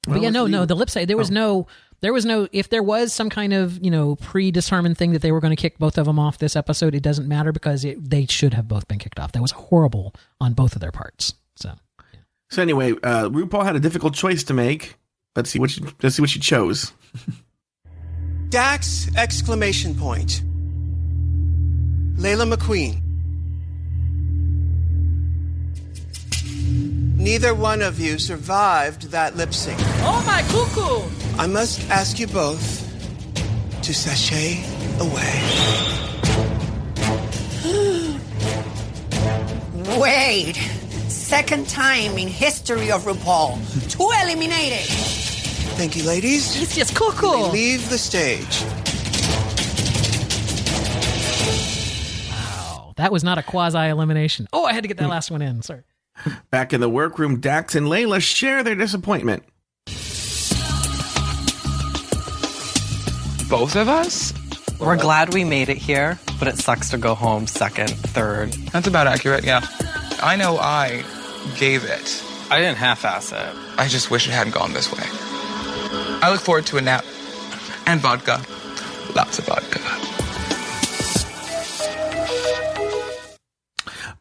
But yeah, no. The lip sync. There was no. If there was some kind of predetermined thing that they were going to kick both of them off this episode, it doesn't matter because they should have both been kicked off. That was horrible on both of their parts. So. Yeah. So anyway, RuPaul had a difficult choice to make. Let's see what she chose. Dax! Exclamation point. Layla McQueen. Neither one of you survived that lip sync. Oh my cuckoo! I must ask you both to sashay away. Wait. Second time in history of RuPaul. 2 eliminated. Thank you, ladies. He's just cuckoo. You may leave the stage. That was not a quasi-elimination. Oh, I had to get that last one in. Sorry. Back in the workroom, Dax and Layla share their disappointment. Both of us? We're glad we made it here, but it sucks to go home second, third. That's about accurate, yeah. I know I gave it. I didn't half-ass it. I just wish it hadn't gone this way. I look forward to a nap. And vodka. Lots of vodka.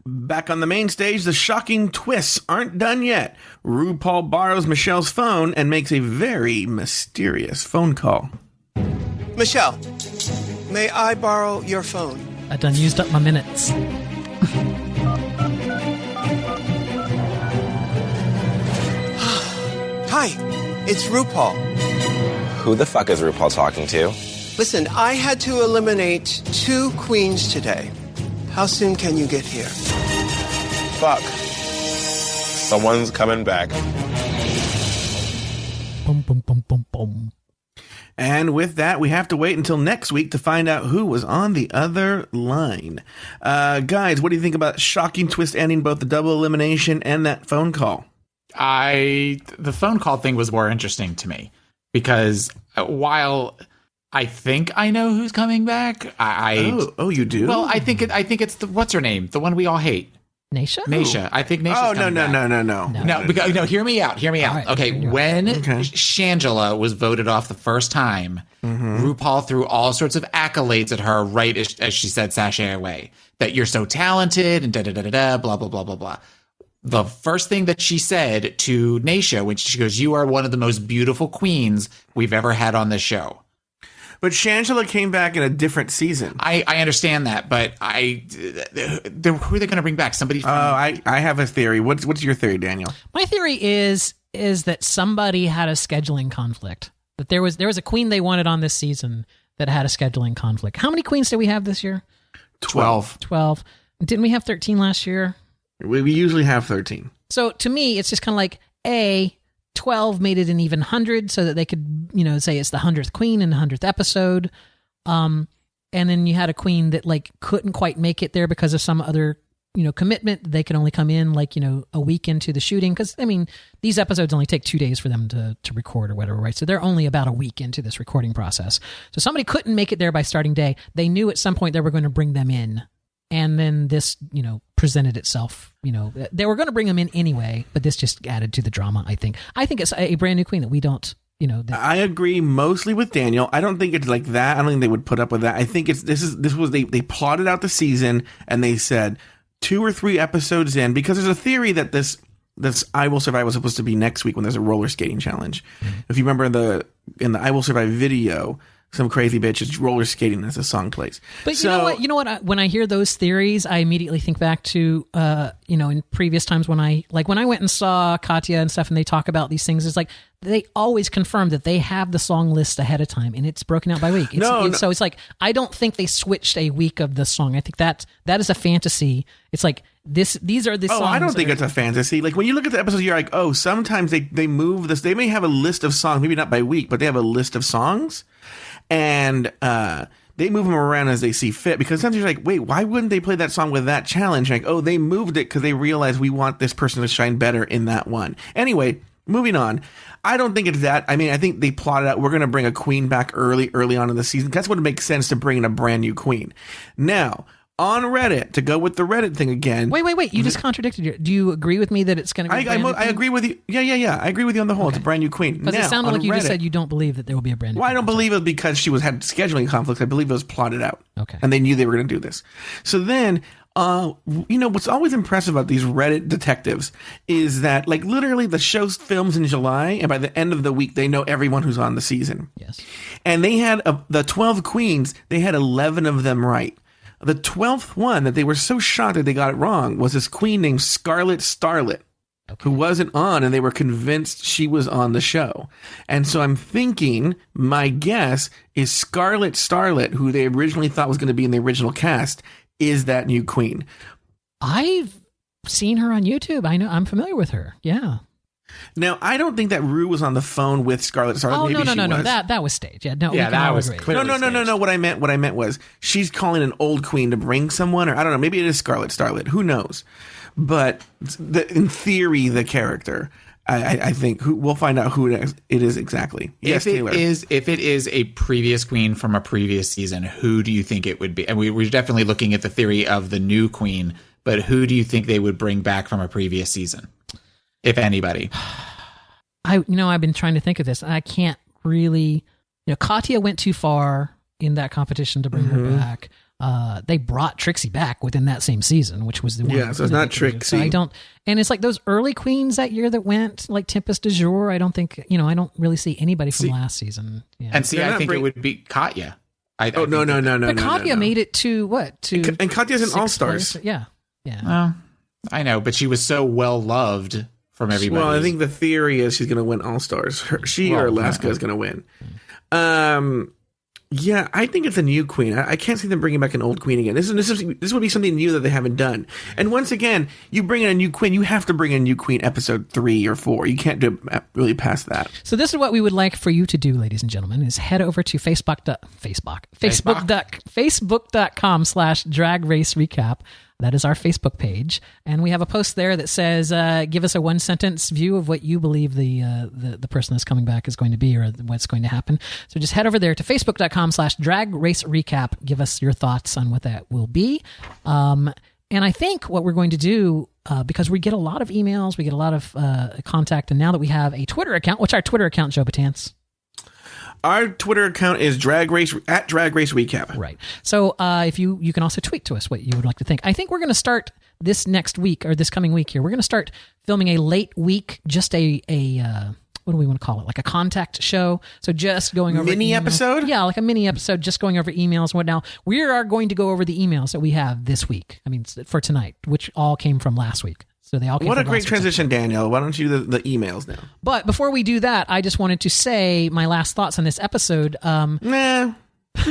Back on the main stage, the shocking twists aren't done yet. RuPaul borrows Michelle's phone and makes a very mysterious phone call. Michelle, may I borrow your phone? I done used up my minutes. Hi, it's RuPaul. Who the fuck is RuPaul talking to? Listen, I had to eliminate 2 queens today. How soon can you get here? Fuck. Someone's coming back. Boom, boom, boom, boom, boom. And with that, we have to wait until next week to find out who was on the other line. Guys, what do you think about shocking twist ending, both the double elimination and that phone call? The phone call thing was more interesting to me because while I think I know who's coming back, Oh, you do? Well, I think it's the what's her name, the one we all hate. Naisha? I think Naisha's coming back. No, hear me out. Right, okay, when Shangela was voted off the first time, RuPaul threw all sorts of accolades at her right as she said sashay away. That you're so talented and da-da-da-da-da, blah, blah, blah, blah, blah. the first thing that she said to Naisha when she goes, "You are one of the most beautiful queens we've ever had on this show." But Shangela came back in a different season. I understand that, but who are they going to bring back? Somebody from... I have a theory. What's your theory, Daniel? My theory is that somebody had a scheduling conflict. That there was a queen they wanted on this season that had a scheduling conflict. How many queens did we have this year? 12. 12. Didn't we have 13 last year? We usually have 13. So to me, it's just kind of like, 12 made it an even 100 so that they could, say it's the 100th queen in the 100th episode. And then you had a queen that couldn't quite make it there because of some other, commitment. They could only come in a week into the shooting. Cause these episodes only take 2 days for them to record or whatever, right? So they're only about a week into this recording process. So somebody couldn't make it there by starting day. They knew at some point they were going to bring them in. And then this, presented itself, they were going to bring them in anyway, but this just added to the drama, I think. I think it's a brand new queen that we don't, I agree mostly with Daniel. I don't think it's like that. I don't think they would put up with that. I think they plotted out the season and they said 2 or 3 episodes in, because there's a theory that this I Will Survive was supposed to be next week when there's a roller skating challenge. Mm-hmm. If you remember in the I Will Survive video, some crazy bitch is roller skating as the song plays. But you know what? When I hear those theories, I immediately think back to, in previous times when I went and saw Katya and stuff and they talk about these things, it's like they always confirm that they have the song list ahead of time and it's broken out by week. So it's like, I don't think they switched a week of the song. I think that is a fantasy. It's like these are the songs. Oh, I don't think it's a fantasy. Like when you look at the episodes, you're like, oh, sometimes they move this. They may have a list of songs, maybe not by week, but they have a list of songs. And they move them around as they see fit, because sometimes you're like, wait, why wouldn't they play that song with that challenge? Like, oh, they moved it because they realized we want this person to shine better in that one. Anyway, moving on. I don't think it's that. I think they plotted out, we're going to bring a queen back early on in the season. That's what makes sense to bring in a brand new queen. Now, on Reddit, to go with the Reddit thing again. Wait. You just contradicted you. Do you agree with me that it's going to be I agree with you. Yeah. I agree with you on the whole. Okay. It's a brand new queen. Because it sounded like you just said you don't believe that there will be a brand new queen. Well, I don't believe it because she had scheduling conflicts. I believe it was plotted out. Okay. And they knew they were going to do this. So then, what's always impressive about these Reddit detectives is that, literally the show films in July, and by the end of the week, they know everyone who's on the season. Yes. And they had the 12 queens, they had 11 of them right. The 12th one that they were so shocked that they got it wrong was this queen named Scarlet Starlet, who wasn't on, and they were convinced she was on the show. And so I'm thinking, my guess is Scarlet Starlet, who they originally thought was going to be in the original cast, is that new queen. I've seen her on YouTube. I know, I'm familiar with her. Yeah. Now, I don't think that Rue was on the phone with Scarlet Starlet. Oh, maybe no. That was staged. Yeah, no. Yeah, that was clearly No. What I meant was she's calling an old queen to bring someone, or I don't know. Maybe it is Scarlet Starlet. Who knows? But in theory, the character, I think we'll find out who it is exactly. Yes, Taylor. If it is a previous queen from a previous season, who do you think it would be? And we're definitely looking at the theory of the new queen, but who do you think they would bring back from a previous season? If anybody. I've been trying to think of this. I can't really, Katya went too far in that competition to bring her back. They brought Trixie back within that same season, which was the one. Yeah, so it's not Trixie. So and it's like those early queens that year that went, like Tempest du Jour. I don't think, I don't really see anybody from last season. Yeah. And I think it would be Katya. No. But Katya made it to what? And Katya's in All Stars. Yeah. Well, I know, but she was so well loved from everybody. Well, I think the theory is she's going to win All Stars. She or Alaska is going to win. Yeah, I think it's a new queen. I can't see them bringing back an old queen again. This would be something new that they haven't done. And once again, you bring in a new queen, you have to bring in a new queen episode 3 or 4. You can't do it really past that. So this is what we would like for you to do, ladies and gentlemen, is head over to facebook.com/Drag Race Recap. That is our Facebook page. And we have a post there that says, give us a 1-sentence view of what you believe the person that's coming back is going to be, or what's going to happen. So just head over there to facebook.com/Drag Race Recap. Give us your thoughts on what that will be. And I think what we're going to do, because we get a lot of emails, we get a lot of contact, and now that we have a Twitter account, what's our Twitter account, Joe Batance? Our Twitter account is Drag Race Recap. Right. So if you can also tweet to us what you would like to think. I think we're going to start this next week or this coming week here. We're going to start filming a late week, just a what do we want to call it? Like a contact show. So just going over mini episode? Yeah, like a mini episode, just going over emails and whatnot. We are going to go over the emails that we have this week. I mean, for tonight, which all came from last week. So they all came What from a great last week's transition, Danielle. Why don't you do the emails now? But before we do that, I just wanted to say my last thoughts on this episode. Nah, I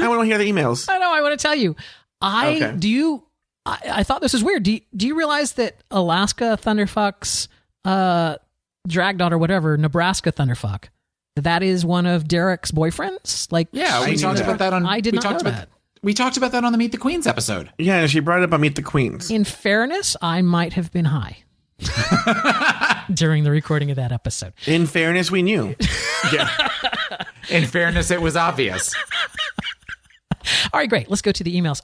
want to hear the emails. I know, I want to tell you. I thought this was weird. Do you realize that Alaska Thunderfuck's drag daughter, whatever, Nebraska Thunderfuck, that is one of Derek's boyfriends? Like, yeah, we talked about that on. I did not know that. We talked about that on the Meet the Queens episode. Yeah, she brought it up on Meet the Queens. In fairness, I might have been high during the recording of that episode. In fairness, we knew. Yeah. In fairness, it was obvious. All right, great. Let's go to the emails.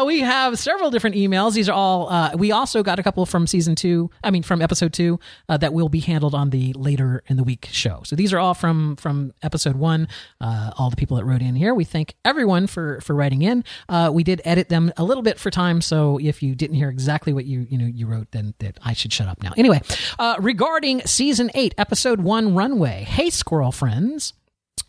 We have several different emails. These are all, we also got a couple from from episode 2 that will be handled on the later in the week show. So these are all from episode 1. All the people that wrote in here. We thank everyone for writing in. We did edit them a little bit for time. So if you didn't hear exactly what you wrote, then that I should shut up now. Anyway, regarding season 8, episode 1, Runway. Hey, squirrel friends.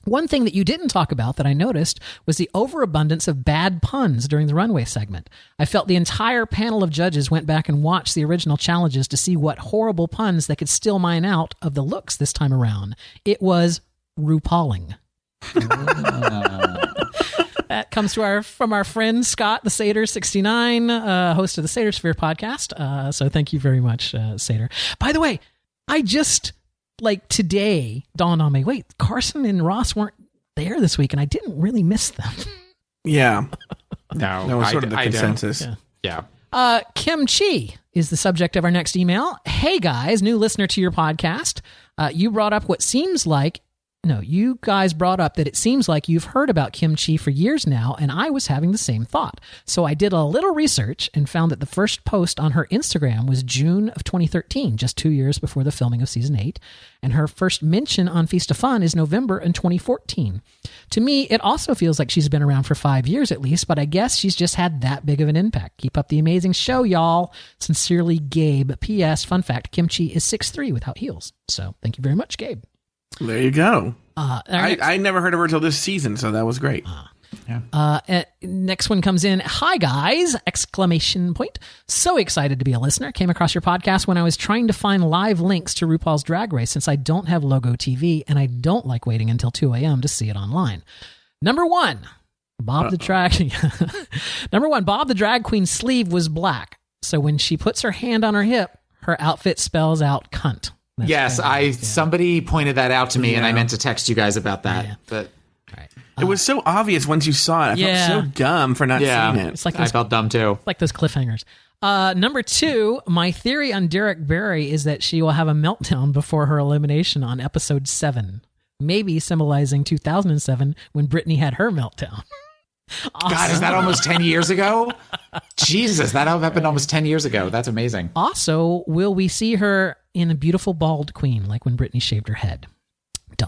One thing that you didn't talk about that I noticed was the overabundance of bad puns during the runway segment. I felt the entire panel of judges went back and watched the original challenges to see what horrible puns they could still mine out of the looks this time around. It was RuPauling. That comes from our friend Scott, the Satyr69, host of the Satyr Sphere podcast. So thank you very much, Satyr. By the way, I just... today dawned on me, wait, Carson and Ross weren't there this week, and I didn't really miss them. Yeah. No, that was sort of the consensus. Yeah. Kim Chi is the subject of our next email. Hey, guys, new listener to your podcast. You guys brought up that it seems like you've heard about Kim Chi for years now, and I was having the same thought. So I did a little research and found that the first post on her Instagram was June of 2013, just 2 years before the filming of season 8. And her first mention on Feast of Fun is November in 2014. To me, it also feels like she's been around for 5 years at least, but I guess she's just had that big of an impact. Keep up the amazing show, y'all. Sincerely, Gabe. P.S. Fun fact, Kim Chi is 6'3" without heels. So thank you very much, Gabe. There you go. I never heard of her till this season, so that was great. Next one comes in. Hi, guys! ! So excited to be a listener. Came across your podcast when I was trying to find live links to RuPaul's Drag Race since I don't have Logo TV and I don't like waiting until 2 a.m. to see it online. Number 1, Bob the Drag Queen's sleeve was black. So when she puts her hand on her hip, her outfit spells out cunt. That's yes, somebody pointed that out to me, and I meant to text you guys about that. Yeah. But it was so obvious once you saw it. I felt so dumb for not seeing it. It's like I felt dumb too. Like those cliffhangers. Number 2, my theory on Derek Barry is that she will have a meltdown before her elimination on episode 7, maybe symbolizing 2007 when Britney had her meltdown. Awesome. God, is that almost 10 years ago? Jesus, that happened almost 10 years ago. That's amazing. Also, will we see her in a beautiful bald queen like when Britney shaved her head?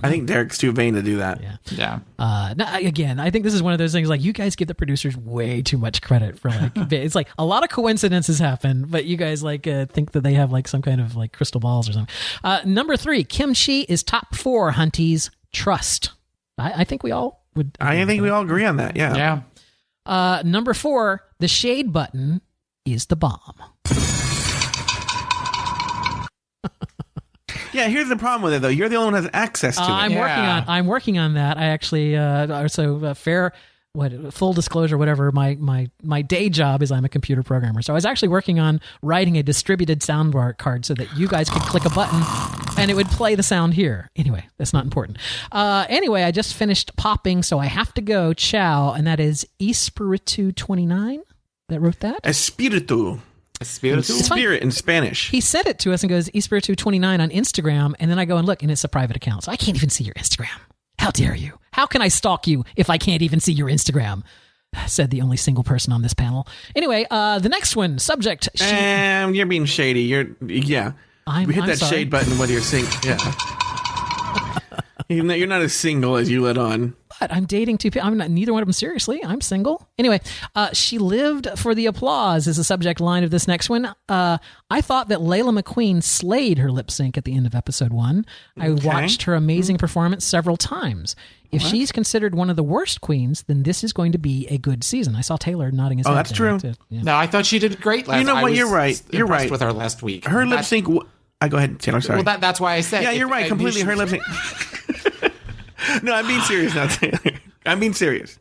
I think Derek's too vain to do that. Yeah. Again, I think this is one of those things like you guys give the producers way too much credit for it's like a lot of coincidences happen, but you guys think that they have some kind of crystal balls or something. Number 3, Kim Chi is top 4 hunties. Trust. I think we all would. I think we all agree on that. Yeah. Number 4, the shade button is the bomb. Yeah, here's the problem with it though. You're the only one who has access to it. I'm working on that. I actually full disclosure, whatever. My day job is I'm a computer programmer. So I was actually working on writing a distributed soundbar card so that you guys could click a button and it would play the sound here. Anyway, that's not important. Anyway, I just finished popping, so I have to go. Ciao, and that is S8EP02 that wrote that. Espiritu. Spirit in Spanish. He sent it to us and goes, Espiritu29 on Instagram, and then I go and look, and it's a private account, so I can't even see your Instagram. How dare you? How can I stalk you if I can't even see your Instagram? Said the only single person on this panel. Anyway, the next one, subject. You're being shady. We hit that sorry. shade button whether you're saying, You're not as single as you let on. But I'm dating two people. I'm not neither one of them seriously. I'm single. Anyway, she lived for the applause is the subject line of this next one. I thought that Layla McQueen slayed her lip sync at the end of episode 1. I watched her amazing performance several times. If she's considered one of the worst queens, then this is going to be a good season. I saw Taylor nodding his head. Oh, that's true. Yeah. No, I thought she did great last week. You know what? You're right. You're right. With her last week. Her lip sync. I go ahead, Taylor. Sorry. Well, that's why I said. Yeah, you're right. Completely. Her lip sync. No, I'm being serious now, Taylor. I'm being serious.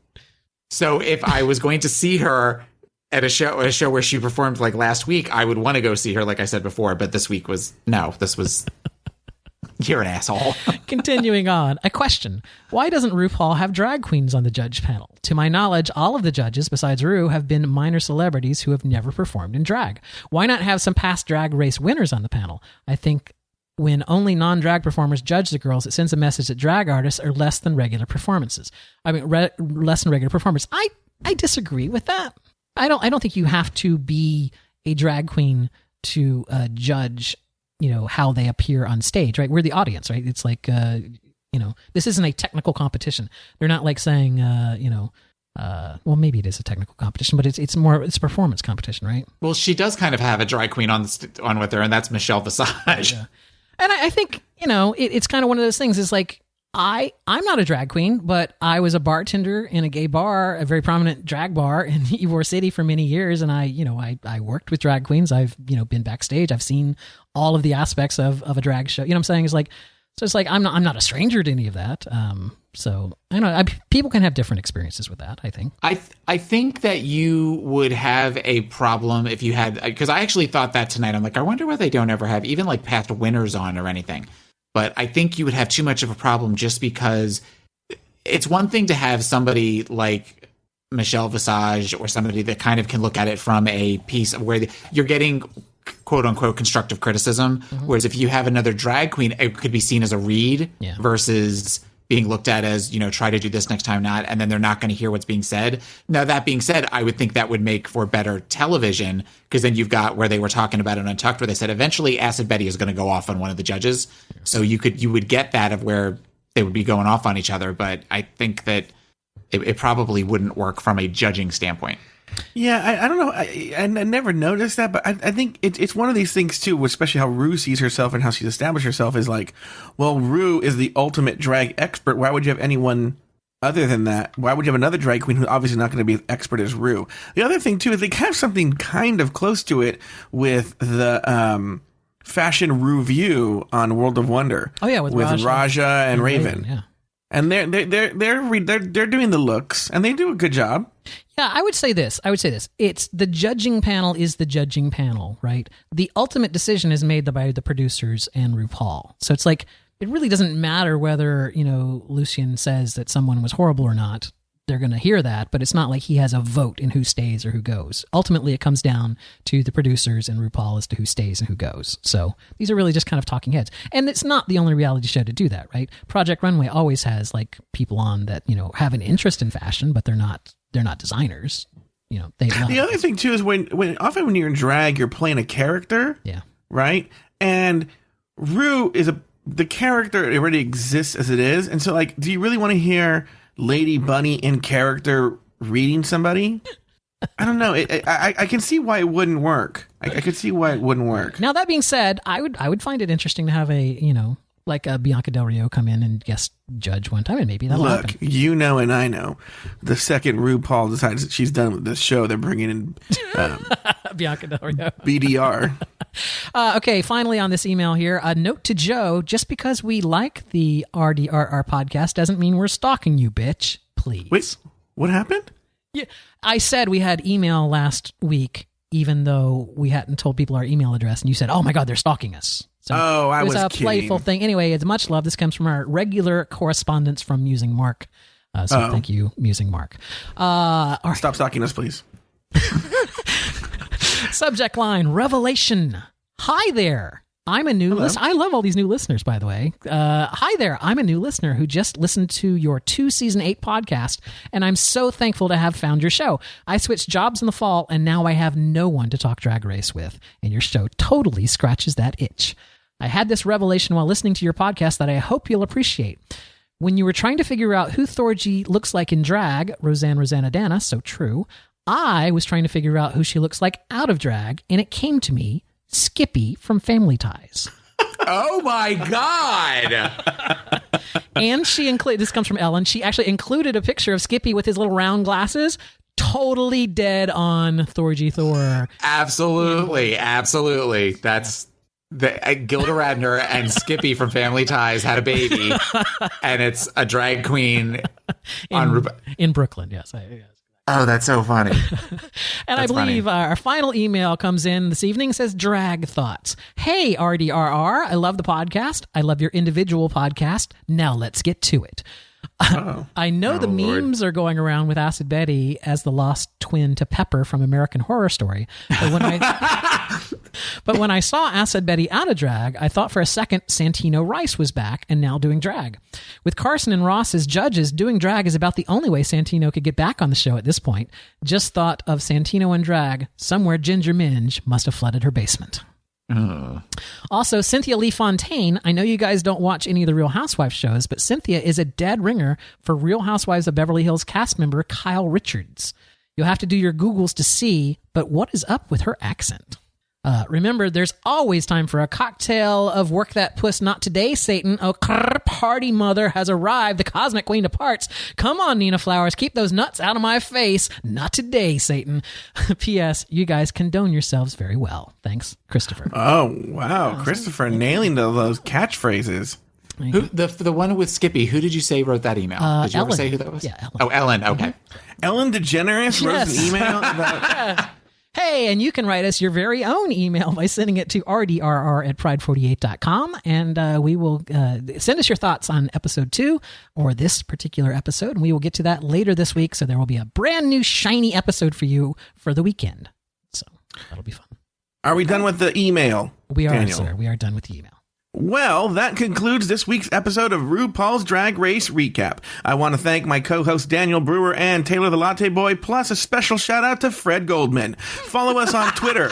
So if I was going to see her at a show where she performed like last week, I would want to go see her, like I said before. But this week was you're an asshole. Continuing on, a question. Why doesn't RuPaul have drag queens on the judge panel? To my knowledge, all of the judges, besides Ru, have been minor celebrities who have never performed in drag. Why not have some past drag race winners on the panel? I think when only non-drag performers judge the girls, it sends a message that drag artists are less than regular performances. Less than regular performers. I disagree with that. I don't think you have to be a drag queen to judge, how they appear on stage, right? We're the audience, right? It's like, this isn't a technical competition. They're not like saying, well, maybe it is a technical competition, but it's a performance competition, right? Well, she does kind of have a drag queen on with her, and that's Michelle Visage. Yeah. And I think, it's kind of one of those things. Is like, I'm not a drag queen, but I was a bartender in a gay bar, a very prominent drag bar in Ybor City for many years. And I worked with drag queens. I've, been backstage. I've seen all of the aspects of a drag show. You know what I'm saying? It's like, I'm not a stranger to any of that. So I know people can have different experiences with that, I think. I think that you would have a problem if you had, because I actually thought that tonight. I'm like, I wonder why they don't ever have even like past winners on or anything. But I think you would have too much of a problem just because it's one thing to have somebody like Michelle Visage or somebody that kind of can look at it from a piece of where you're getting quote unquote constructive criticism. Mm-hmm. Whereas if you have another drag queen, it could be seen as a read versus being looked at as, try to do this next time, not, and then they're not going to hear what's being said. Now, that being said, I would think that would make for better television, because then you've got where they were talking about it Untucked, where they said eventually Acid Betty is going to go off on one of the judges. So you would get that of where they would be going off on each other. But I think that it probably wouldn't work from a judging standpoint. Yeah, I don't know. I never noticed that, but I think it's one of these things too, especially how Ru sees herself and how she's established herself is like, well, Ru is the ultimate drag expert. Why would you have anyone other than that? Why would you have another drag queen who's obviously not going to be as expert as Ru? The other thing too is they have something kind of close to it with the fashion review on World of Wonder. Oh yeah, with Raja and Raven. Yeah. And they're doing the looks, and they do a good job. Yeah, I would say this. It's the judging panel is the judging panel, right? The ultimate decision is made by the producers and RuPaul. So it's like, it really doesn't matter whether, Lucien says that someone was horrible or not. They're going to hear that, but it's not like he has a vote in who stays or who goes. Ultimately, it comes down to the producers and RuPaul as to who stays and who goes. So these are really just kind of talking heads. And it's not the only reality show to do that, right? Project Runway always has like people on that, have an interest in fashion, but they're not designers. The other thing too is when you're in drag, you're playing a character. Yeah. Right? And Ru is the character already exists as it is. And so like, do you really want to hear Lady Bunny in character reading somebody? I don't know. I can see why it wouldn't work. I could see why it wouldn't work. Now that being said, I would find it interesting to have like a Bianca Del Rio come in and guest judge one time, and maybe that'll happen. And I know. The second RuPaul decides that she's done with this show, they're bringing in Bianca Del Rio. BDR. Okay, finally on this email here, a note to Joe: just because we like the RDRR podcast doesn't mean we're stalking you, bitch. Please. Wait, what happened? Yeah, I said we had email last week, even though we hadn't told people our email address, and you said, "Oh my God, they're stalking us." So I was kidding. It was a playful thing. Anyway, it's much love. This comes from our regular correspondence from Musing Mark. So thank you, Musing Mark. Stop stalking us, please. Subject line, revelation. Hi there. I'm a new listener. I love all these new listeners, by the way. Hi there. I'm a new listener who just listened to your 2 season 8 podcast, and I'm so thankful to have found your show. I switched jobs in the fall, and now I have no one to talk Drag Race with, and your show totally scratches that itch. I had this revelation while listening to your podcast that I hope you'll appreciate. When you were trying to figure out who Thorgy looks like in drag, Rosanna Dana, so true, I was trying to figure out who she looks like out of drag, and it came to me, Skippy from Family Ties. Oh my God. And she included, this comes from Ellen, she actually included a picture of Skippy with his little round glasses. Totally dead on Thorgy Thor. Absolutely. That's Gilda Radner and Skippy from Family Ties had a baby, and it's a drag queen in Brooklyn. Yes. Oh, that's so funny. And I believe our final email comes in this evening, says drag thoughts. Hey, RDRR, I love the podcast. I love your individual podcast. Now let's get to it. I know the memes are going around with Acid Betty as the lost twin to Pepper from American Horror Story. But when I saw Acid Betty out of drag, I thought for a second Santino Rice was back and now doing drag. With Carson and Ross as judges, doing drag is about the only way Santino could get back on the show at this point. Just thought of Santino and drag. Somewhere Ginger Minge must have flooded her basement. Also, Cynthia Lee Fontaine, I know you guys don't watch any of the Real Housewives shows, but Cynthia is a dead ringer for Real Housewives of Beverly Hills cast member Kyle Richards. You'll have to do your Googles to see, but what is up with her accent? Remember, there's always time for a cocktail of Work That Puss Not Today, Satan. Oh, party mother has arrived, the cosmic queen of parts. Come on, Nina Flowers, keep those nuts out of my face. Not today, Satan. P.S. You guys condone yourselves very well. Thanks, Christopher. Oh, wow. Christopher nailing those catchphrases. Who, the one with Skippy, who did you say wrote that email? Did you Ellen. ever say who that was? Yeah, Ellen. Oh, Ellen, okay. Ellen DeGeneres wrote an email about... Hey, and you can write us your very own email by sending it to rdrr@pride48.com, and we will send us your thoughts on episode 2 or this particular episode, and we will get to that later this week, so there will be a brand new shiny episode for you for the weekend. So that'll be fun. Are we done with the email? We are, Daniel? sir. We are done with the email. Well, that concludes this week's episode of RuPaul's Drag Race Recap. I want to thank my co-hosts Daniel Brewer and Taylor the Latte Boy, plus a special shout out to Fred Goldman. Follow us on Twitter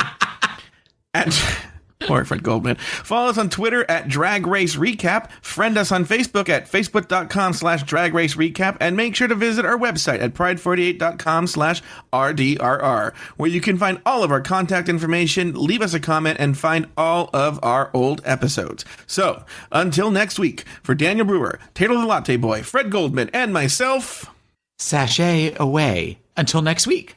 Poor Fred Goldman. Follow us on Twitter at Drag Race Recap. Friend us on Facebook at facebook.com/Drag Race Recap. And make sure to visit our website at pride48.com/RDRR, where you can find all of our contact information, leave us a comment, and find all of our old episodes. So, until next week, for Daniel Brewer, Taylor the Latte Boy, Fred Goldman, and myself, sashay away. Until next week.